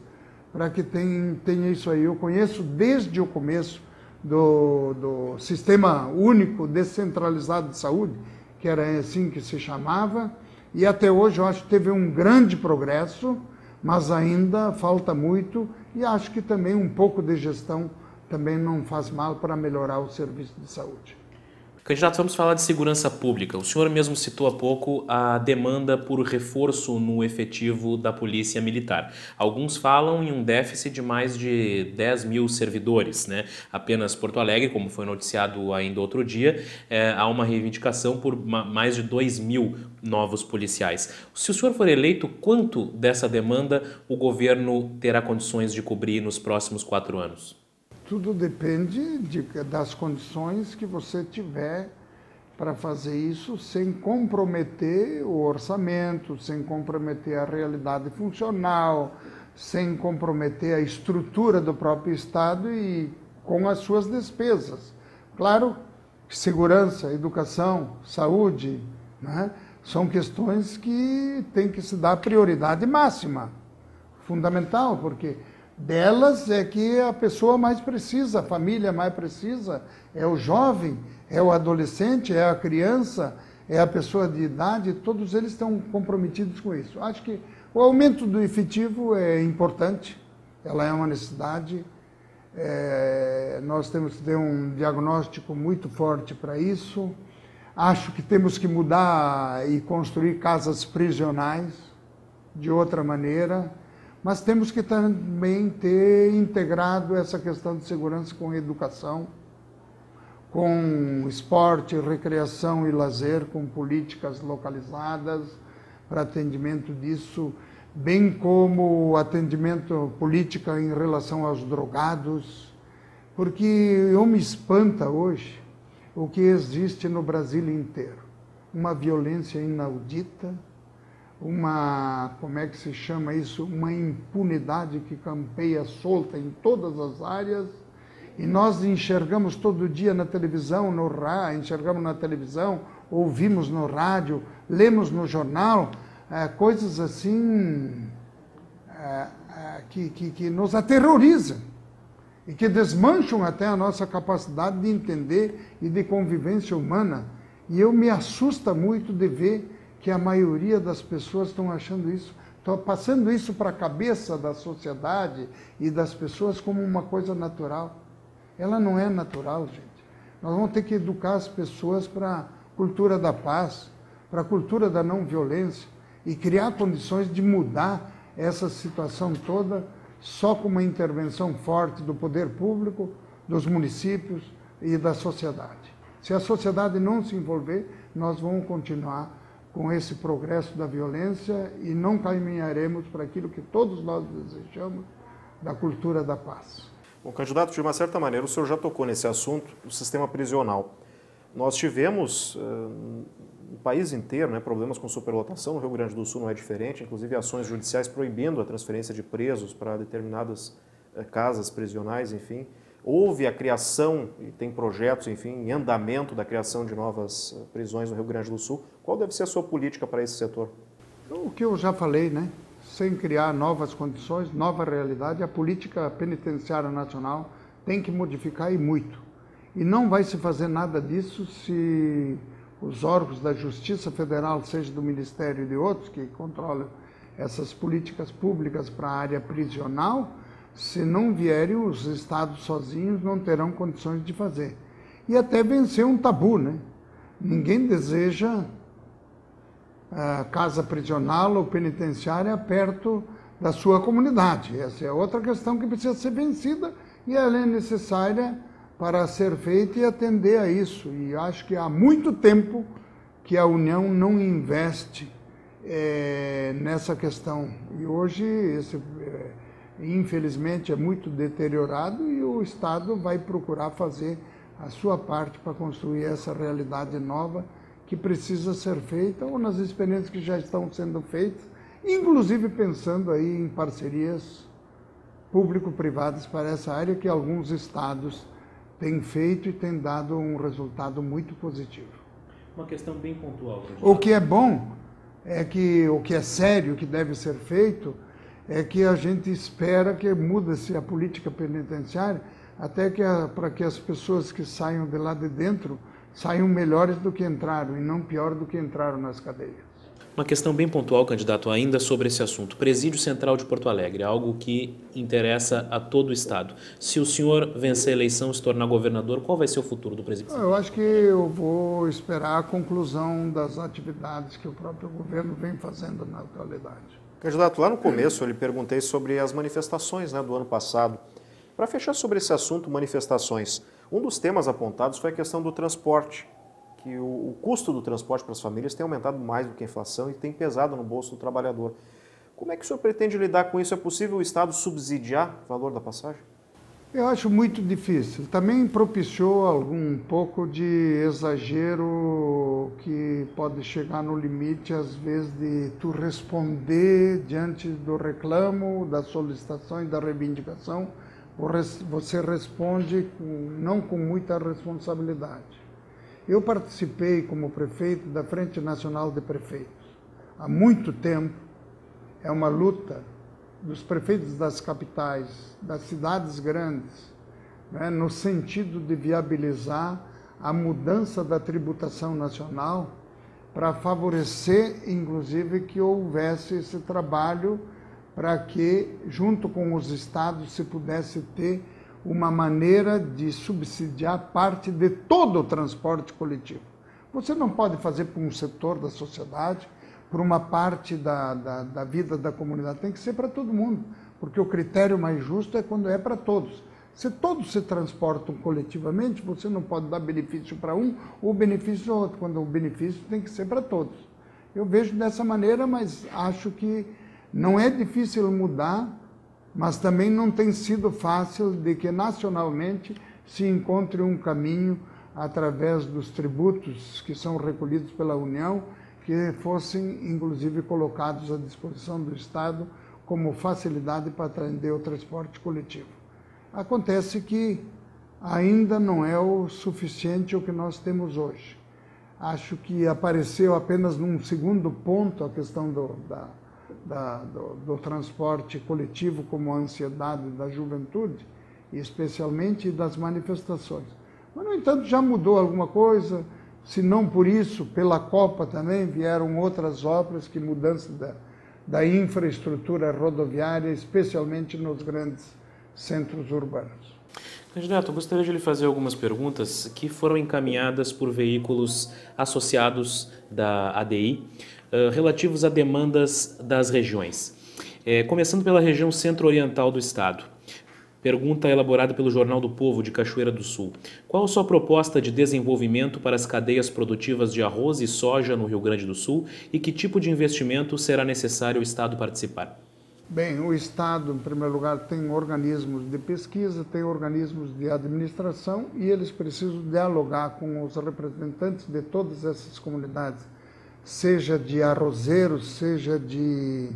para que tenha isso aí. Eu conheço desde o começo do Sistema Único Descentralizado de Saúde, que era assim que se chamava, e até hoje eu acho que teve um grande progresso, mas ainda falta muito, e acho que também um pouco de gestão também não faz mal para melhorar o serviço de saúde. Candidato, vamos falar de segurança pública. O senhor mesmo citou há pouco a demanda por reforço no efetivo da Polícia Militar. Alguns falam em um déficit de mais de 10 mil servidores, né? Apenas Porto Alegre, como foi noticiado ainda outro dia, há uma reivindicação por mais de 2 mil novos policiais. Se o senhor for eleito, quanto dessa demanda o governo terá condições de cobrir nos próximos 4 anos? Tudo depende das condições que você tiver para fazer isso sem comprometer o orçamento, sem comprometer a realidade funcional, sem comprometer a estrutura do próprio Estado e com as suas despesas. Claro, segurança, educação, saúde, né, são questões que têm que se dar prioridade máxima, fundamental, porque delas é que a pessoa mais precisa, a família mais precisa, é o jovem, é o adolescente, é a criança, é a pessoa de idade, todos eles estão comprometidos com isso. Acho que o aumento do efetivo é importante, ela é uma necessidade, nós temos que ter um diagnóstico muito forte para isso. Acho que temos que mudar e construir casas prisionais de outra maneira, mas temos que também ter integrado essa questão de segurança com educação, com esporte, recreação e lazer, com políticas localizadas para atendimento disso, bem como atendimento política em relação aos drogados, porque eu me espanta hoje o que existe no Brasil inteiro. Uma violência inaudita, como é que se chama isso? Uma impunidade que campeia solta em todas as áreas, e nós enxergamos todo dia na televisão, enxergamos na televisão, ouvimos no rádio, lemos no jornal, coisas assim que nos aterrorizam e que desmancham até a nossa capacidade de entender e de convivência humana. E eu me assusta muito de ver que a maioria das pessoas estão achando isso, estão passando isso para a cabeça da sociedade e das pessoas como uma coisa natural. Ela não é natural, gente. Nós vamos ter que educar as pessoas para a cultura da paz, para a cultura da não violência e criar condições de mudar essa situação toda só com uma intervenção forte do poder público, dos municípios e da sociedade. Se a sociedade não se envolver, nós vamos continuar com esse progresso da violência e não caminharemos para aquilo que todos nós desejamos, da cultura da paz. Bom, candidato, de uma certa maneira, o senhor já tocou nesse assunto do sistema prisional. Nós tivemos, no país inteiro, problemas com superlotação, no Rio Grande do Sul não é diferente, inclusive ações judiciais proibindo a transferência de presos para determinadas casas prisionais, enfim. Houve a criação, e tem projetos, enfim, em andamento da criação de novas prisões no Rio Grande do Sul. Qual deve ser a sua política para esse setor? O que eu já falei, né? Sem criar novas condições, nova realidade, a política penitenciária nacional tem que modificar e muito. E não vai se fazer nada disso se os órgãos da Justiça Federal, seja do Ministério e de outros, que controlam essas políticas públicas para a área prisional, se não vierem, os estados sozinhos não terão condições de fazer. E até vencer um tabu, né? Ninguém deseja a casa prisional ou penitenciária perto da sua comunidade. Essa é outra questão que precisa ser vencida e ela é necessária para ser feita e atender a isso. E acho que há muito tempo que a União não investe nessa questão. E hoje, infelizmente, é muito deteriorado e o Estado vai procurar fazer a sua parte para construir essa realidade nova que precisa ser feita, ou nas experiências que já estão sendo feitas, inclusive pensando aí em parcerias público-privadas para essa área que alguns estados têm feito e têm dado um resultado muito positivo. Uma questão bem pontual. O que é bom é que o que é sério, que deve ser feito, é que a gente espera que mude-se a política penitenciária até para que as pessoas que saiam de lá de dentro saiam melhores do que entraram e não pior do que entraram nas cadeias. Uma questão bem pontual, candidato, ainda sobre esse assunto. Presídio Central de Porto Alegre, algo que interessa a todo o Estado. Se o senhor vencer a eleição e se tornar governador, qual vai ser o futuro do Presídio Central? Eu acho que eu vou esperar a conclusão das atividades que o próprio governo vem fazendo na atualidade. Candidato, lá no começo eu lhe perguntei sobre as manifestações, do ano passado. Para fechar sobre esse assunto, manifestações, um dos temas apontados foi a questão do transporte, que o custo do transporte para as famílias tem aumentado mais do que a inflação e tem pesado no bolso do trabalhador. Como é que o senhor pretende lidar com isso? É possível o Estado subsidiar o valor da passagem? Eu acho muito difícil. Também propiciou algum pouco de exagero que pode chegar no limite, às vezes, de tu responder diante do reclamo, da solicitação e da reivindicação. Você responde não com muita responsabilidade. Eu participei como prefeito da Frente Nacional de Prefeitos. Há muito tempo é uma luta dos prefeitos das capitais, das cidades grandes, no sentido de viabilizar a mudança da tributação nacional para favorecer, inclusive, que houvesse esse trabalho para que, junto com os estados, se pudesse ter uma maneira de subsidiar parte de todo o transporte coletivo. Você não pode fazer por um setor da sociedade, por uma parte da vida da comunidade, tem que ser para todo mundo, porque o critério mais justo é quando é para todos. Se todos se transportam coletivamente, você não pode dar benefício para um ou benefício ao outro, quando o benefício tem que ser para todos. Eu vejo dessa maneira, mas acho que não é difícil mudar, mas também não tem sido fácil de que nacionalmente se encontre um caminho através dos tributos que são recolhidos pela União, que fossem inclusive colocados à disposição do Estado como facilidade para atender o transporte coletivo. Acontece que ainda não é o suficiente o que nós temos hoje. Acho que apareceu apenas num segundo ponto a questão do transporte coletivo como a ansiedade da juventude, e especialmente das manifestações. Mas, no entanto, já mudou alguma coisa, se não por isso, pela Copa também vieram outras obras, que mudança da infraestrutura rodoviária, especialmente nos grandes centros urbanos. Candidato, eu gostaria de lhe fazer algumas perguntas que foram encaminhadas por veículos associados da ADI, relativos a demandas das regiões. Começando pela região centro-oriental do estado. Pergunta elaborada pelo Jornal do Povo de Cachoeira do Sul. Qual a sua proposta de desenvolvimento para as cadeias produtivas de arroz e soja no Rio Grande do Sul e que tipo de investimento será necessário o Estado participar? Bem, o Estado, em primeiro lugar, tem organismos de pesquisa, tem organismos de administração e eles precisam dialogar com os representantes de todas essas comunidades, seja de arrozeiros, seja de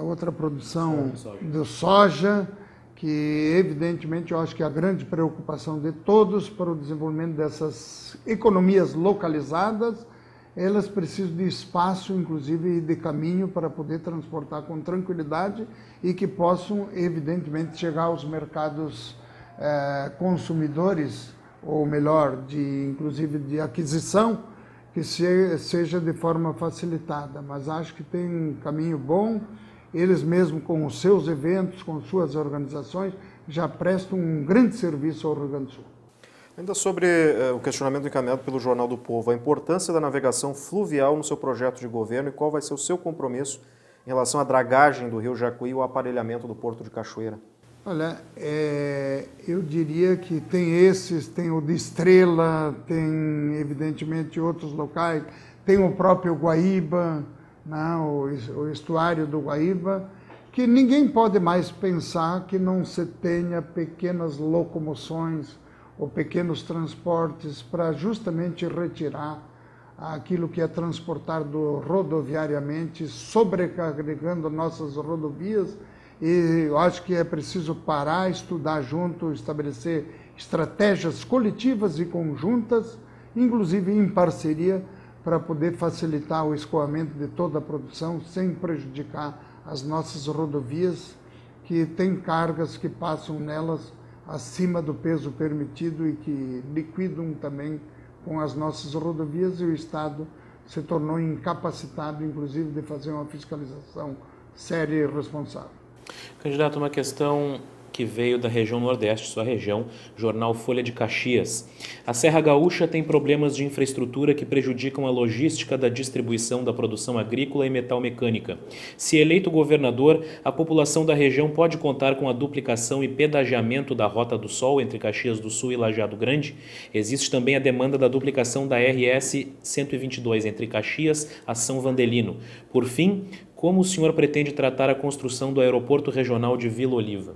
outra produção de soja, que evidentemente eu acho que é a grande preocupação de todos para o desenvolvimento dessas economias localizadas. Elas precisam de espaço, inclusive, e de caminho para poder transportar com tranquilidade e que possam, evidentemente, chegar aos mercados consumidores, ou melhor, inclusive de aquisição, que seja de forma facilitada. Mas acho que tem um caminho bom. Eles mesmos, com os seus eventos, com suas organizações, já prestam um grande serviço ao Rio Grande do Sul. Ainda sobre o questionamento encaminhado pelo Jornal do Povo, a importância da navegação fluvial no seu projeto de governo e qual vai ser o seu compromisso em relação à dragagem do Rio Jacuí e o aparelhamento do Porto de Cachoeira? Olha, eu diria que tem o de Estrela, tem evidentemente outros locais, tem o próprio Guaíba, o estuário do Guaíba, que ninguém pode mais pensar que não se tenha pequenas locomoções ou pequenos transportes para justamente retirar aquilo que é transportado rodoviariamente, sobrecarregando nossas rodovias. E eu acho que é preciso parar, estudar junto, estabelecer estratégias coletivas e conjuntas, inclusive em parceria, para poder facilitar o escoamento de toda a produção sem prejudicar as nossas rodovias, que têm cargas que passam nelas acima do peso permitido e que liquidam também com as nossas rodovias, e o Estado se tornou incapacitado, inclusive, de fazer uma fiscalização séria e responsável. Candidato, uma questão que veio da região Nordeste, sua região, jornal Folha de Caxias. A Serra Gaúcha tem problemas de infraestrutura que prejudicam a logística da distribuição da produção agrícola e metalmecânica. Se eleito governador, a população da região pode contar com a duplicação e pedagiamento da Rota do Sol entre Caxias do Sul e Lajeado Grande. Existe também a demanda da duplicação da RS 122 entre Caxias a São Vandelino. Por fim, como o senhor pretende tratar a construção do aeroporto regional de Vila Oliva?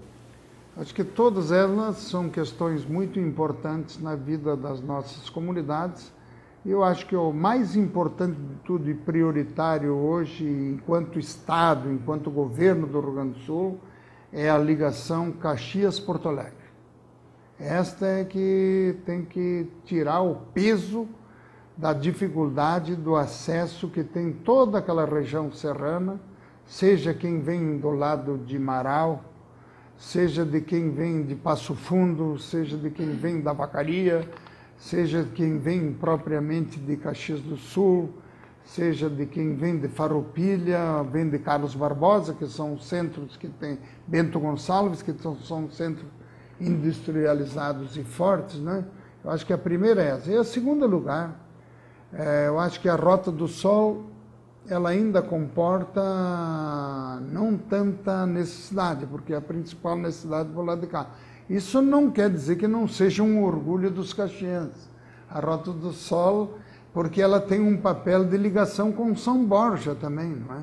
Acho que todas elas são questões muito importantes na vida das nossas comunidades. Eu acho que o mais importante de tudo e prioritário hoje, enquanto Estado, enquanto governo do Rio Grande do Sul, é a ligação Caxias-Porto Alegre. Esta é que tem que tirar o peso da dificuldade do acesso que tem toda aquela região serrana, seja quem vem do lado de Marau, seja de quem vem de Passo Fundo, seja de quem vem da Vacaria, seja de quem vem propriamente de Caxias do Sul, seja de quem vem de Farroupilha, vem de Carlos Barbosa, que são centros que tem Bento Gonçalves, que são centros industrializados e fortes, né? Eu acho que a primeira é essa. E a segunda lugar, eu acho que a Rota do Sol ela ainda comporta não tanta necessidade, porque a principal necessidade é do lado de cá. Isso não quer dizer que não seja um orgulho dos caxienses. A Rota do Sol, porque ela tem um papel de ligação com São Borja também, não é?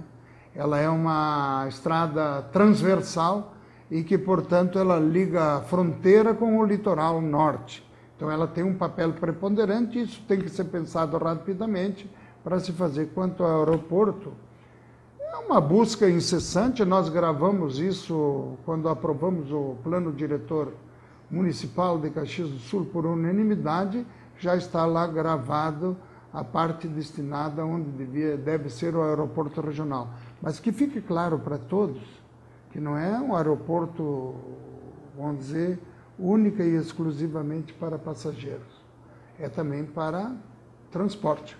Ela é uma estrada transversal e que, portanto, ela liga a fronteira com o litoral norte. Então, ela tem um papel preponderante e isso tem que ser pensado rapidamente para se fazer. Quanto ao aeroporto, é uma busca incessante. Nós gravamos isso quando aprovamos o plano diretor municipal de Caxias do Sul por unanimidade, já está lá gravado a parte destinada onde deve ser o aeroporto regional. Mas que fique claro para todos que não é um aeroporto, vamos dizer, única e exclusivamente para passageiros. É também para transporte,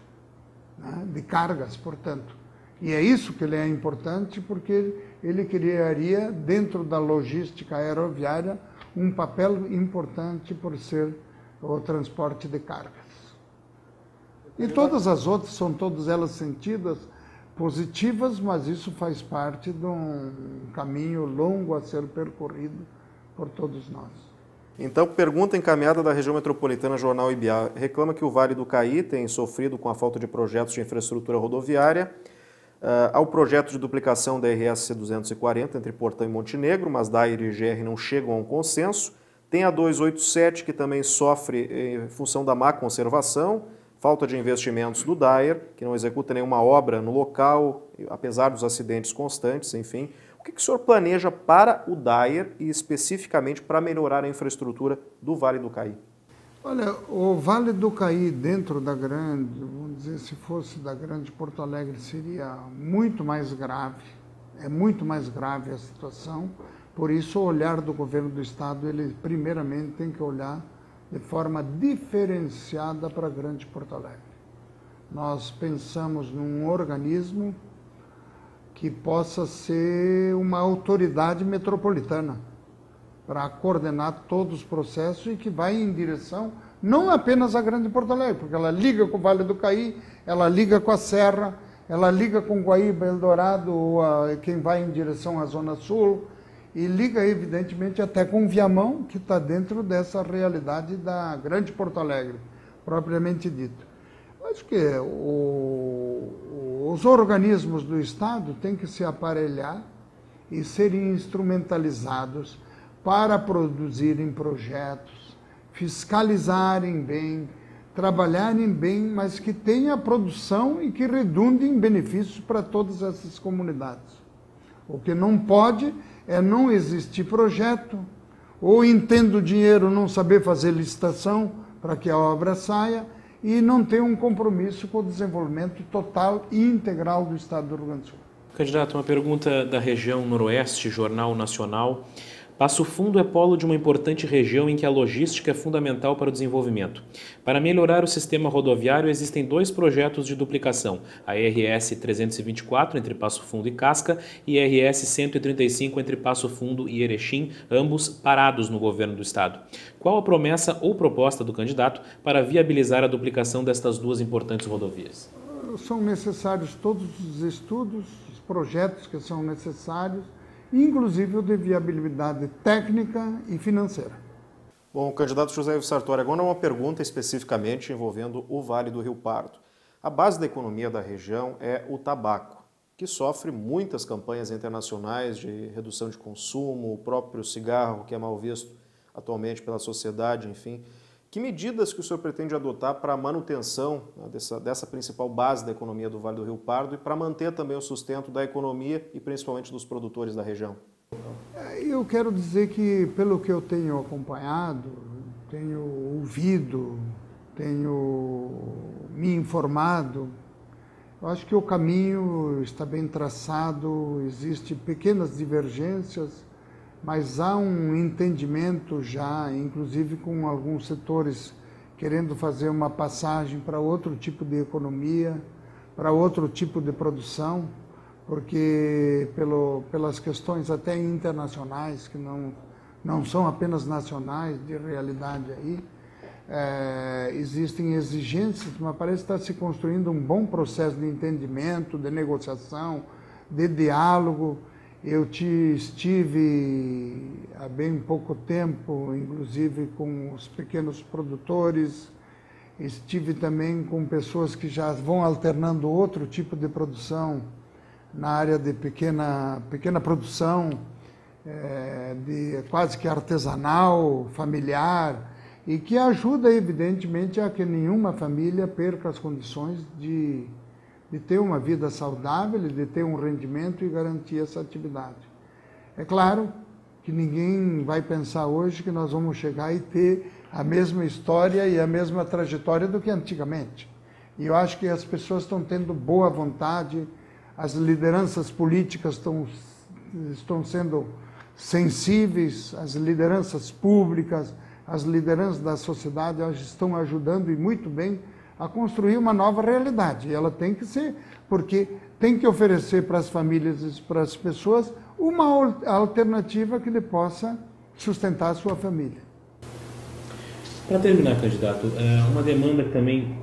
né, de cargas, portanto. E é isso que ele é importante, porque ele criaria, dentro da logística aeroviária, um papel importante por ser o transporte de cargas. E todas as outras são todas elas sentidas positivas, mas isso faz parte de um caminho longo a ser percorrido por todos nós. Então, pergunta encaminhada da região metropolitana, Jornal IBA, reclama que o Vale do Caí tem sofrido com a falta de projetos de infraestrutura rodoviária, ao projeto de duplicação da RS 240 entre Portão e Montenegro, mas DAIR e GR não chegam a um consenso. Tem a 287, que também sofre em função da má conservação, falta de investimentos do DAIR, que não executa nenhuma obra no local, apesar dos acidentes constantes, enfim. O que o senhor planeja para o DAIR e especificamente para melhorar a infraestrutura do Vale do Caí? Olha, o Vale do Caí, dentro da grande, vamos dizer, se fosse da grande Porto Alegre, seria muito mais grave. É muito mais grave a situação. Por isso, o olhar do governo do Estado, ele primeiramente tem que olhar de forma diferenciada para a grande Porto Alegre. Nós pensamos num organismo que possa ser uma autoridade metropolitana para coordenar todos os processos e que vai em direção não apenas à grande Porto Alegre, porque ela liga com o Vale do Caí, ela liga com a Serra, ela liga com Guaíba, Eldorado, ou quem vai em direção à Zona Sul, e liga, evidentemente, até com Viamão, que está dentro dessa realidade da grande Porto Alegre, propriamente dito. Acho que os organismos do Estado têm que se aparelhar e serem instrumentalizados para produzirem projetos, fiscalizarem bem, trabalharem bem, mas que tenha produção e que redunde em benefícios para todas essas comunidades. O que não pode é não existir projeto, ou entendo o dinheiro, não saber fazer licitação para que a obra saia, e não ter um compromisso com o desenvolvimento total e integral do Estado do Rio Grande do Sul. Candidato, uma pergunta da região Noroeste, Jornal Nacional. Passo Fundo é polo de uma importante região em que a logística é fundamental para o desenvolvimento. Para melhorar o sistema rodoviário, existem 2 projetos de duplicação, a RS 324 entre Passo Fundo e Casca e RS 135 entre Passo Fundo e Erechim, ambos parados no governo do estado. Qual a promessa ou proposta do candidato para viabilizar a duplicação destas 2 importantes rodovias? São necessários todos os estudos, os projetos que são necessários, inclusive o de viabilidade técnica e financeira. Bom, candidato José Ivo Sartori, agora uma pergunta especificamente envolvendo o Vale do Rio Pardo. A base da economia da região é o tabaco, que sofre muitas campanhas internacionais de redução de consumo, o próprio cigarro, que é mal visto atualmente pela sociedade, enfim. Que medidas que o senhor pretende adotar para a manutenção, né, dessa principal base da economia do Vale do Rio Pardo e para manter também o sustento da economia e principalmente dos produtores da região? Eu quero dizer que, pelo que eu tenho acompanhado, tenho ouvido, tenho me informado, eu acho que o caminho está bem traçado, existem pequenas divergências, mas há um entendimento já, inclusive com alguns setores querendo fazer uma passagem para outro tipo de economia, para outro tipo de produção, porque pelas questões até internacionais, que não são apenas nacionais, de realidade aí, existem exigências, mas parece estar se construindo um bom processo de entendimento, de negociação, de diálogo. Eu estive há bem pouco tempo, inclusive com os pequenos produtores, estive também com pessoas que já vão alternando outro tipo de produção na área de pequena produção, de quase que artesanal, familiar, e que ajuda evidentemente a que nenhuma família perca as condições de ter uma vida saudável, de ter um rendimento e garantir essa atividade. É claro que ninguém vai pensar hoje que nós vamos chegar e ter a mesma história e a mesma trajetória do que antigamente. E eu acho que as pessoas estão tendo boa vontade, as lideranças políticas estão sendo sensíveis, as lideranças públicas, as lideranças da sociedade estão ajudando e muito bem a construir uma nova realidade. E ela tem que ser, porque tem que oferecer para as famílias e para as pessoas uma alternativa que lhe possa sustentar a sua família. Para terminar, candidato, uma demanda que também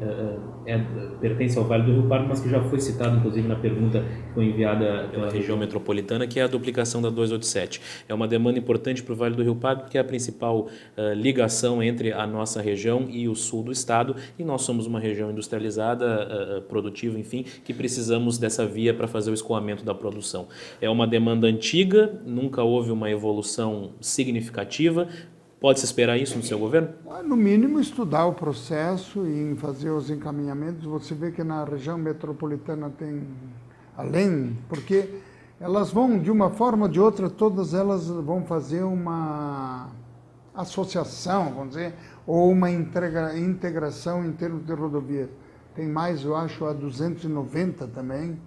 pertence ao Vale do Rio Pardo, mas que já foi citada, inclusive, na pergunta que foi enviada pela região metropolitana, que é a duplicação da 287. É uma demanda importante para o Vale do Rio Pardo, porque é a principal ligação entre a nossa região e o sul do estado, e nós somos uma região industrializada, produtiva, enfim, que precisamos dessa via para fazer o escoamento da produção. É uma demanda antiga, nunca houve uma evolução significativa. Pode-se esperar isso no seu governo? No mínimo, estudar o processo e fazer os encaminhamentos. Você vê que na região metropolitana tem, além, porque elas vão, de uma forma ou de outra, todas elas vão fazer uma associação, vamos dizer, ou uma integração em termos de rodovias. Tem mais, eu acho, a 290 também,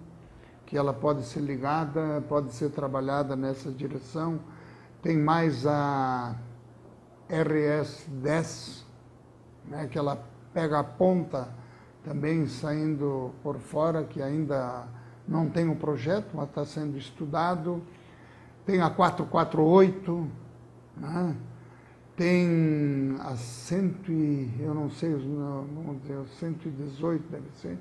que ela pode ser ligada, pode ser trabalhada nessa direção. Tem mais a RS 10, né, que ela pega a ponta também saindo por fora, que ainda não tem um projeto, mas está sendo estudado. Tem a 448, né? Tem a eu não sei, vamos dizer, 118 deve ser,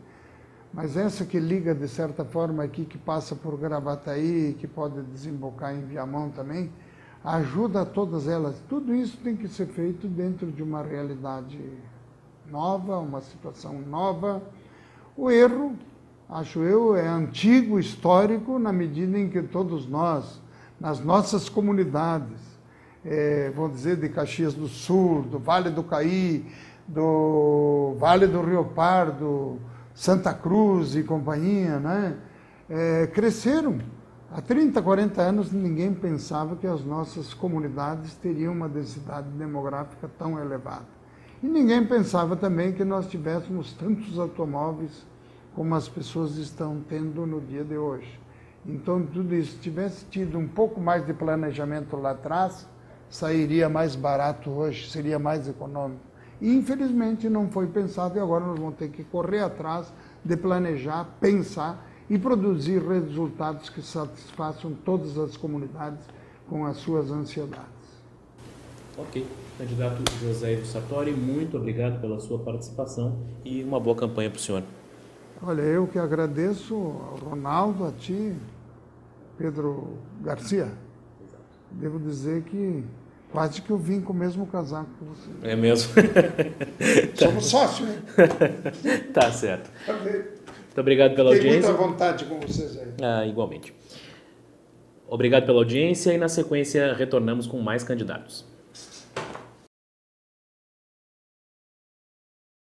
mas essa que liga de certa forma aqui, que passa por Gravataí, que pode desembocar em Viamão também, ajuda a todas elas. Tudo isso tem que ser feito dentro de uma realidade nova, uma situação nova. O erro, acho eu, é antigo, histórico, na medida em que todos nós, nas nossas comunidades, vou dizer, de Caxias do Sul, do Vale do Caí, do Vale do Rio Pardo, Santa Cruz e companhia, né? Cresceram. Há 30, 40 anos, ninguém pensava que as nossas comunidades teriam uma densidade demográfica tão elevada. E ninguém pensava também que nós tivéssemos tantos automóveis como as pessoas estão tendo no dia de hoje. Então, tudo isso, se tivesse tido um pouco mais de planejamento lá atrás, sairia mais barato hoje, seria mais econômico. E, infelizmente, não foi pensado e agora nós vamos ter que correr atrás de planejar, pensar e produzir resultados que satisfaçam todas as comunidades com as suas ansiedades. Ok. Candidato José Ivo Sartori, muito obrigado pela sua participação e uma boa campanha para o senhor. Olha, eu que agradeço ao Ronaldo, a ti, Pedro Garcia. Devo dizer que quase que eu vim com o mesmo casaco que você. É mesmo? Somos sócios, hein? Tá certo. Muito obrigado pela audiência. Tenho muita vontade com vocês aí. Igualmente. Obrigado pela audiência e na sequência retornamos com mais candidatos.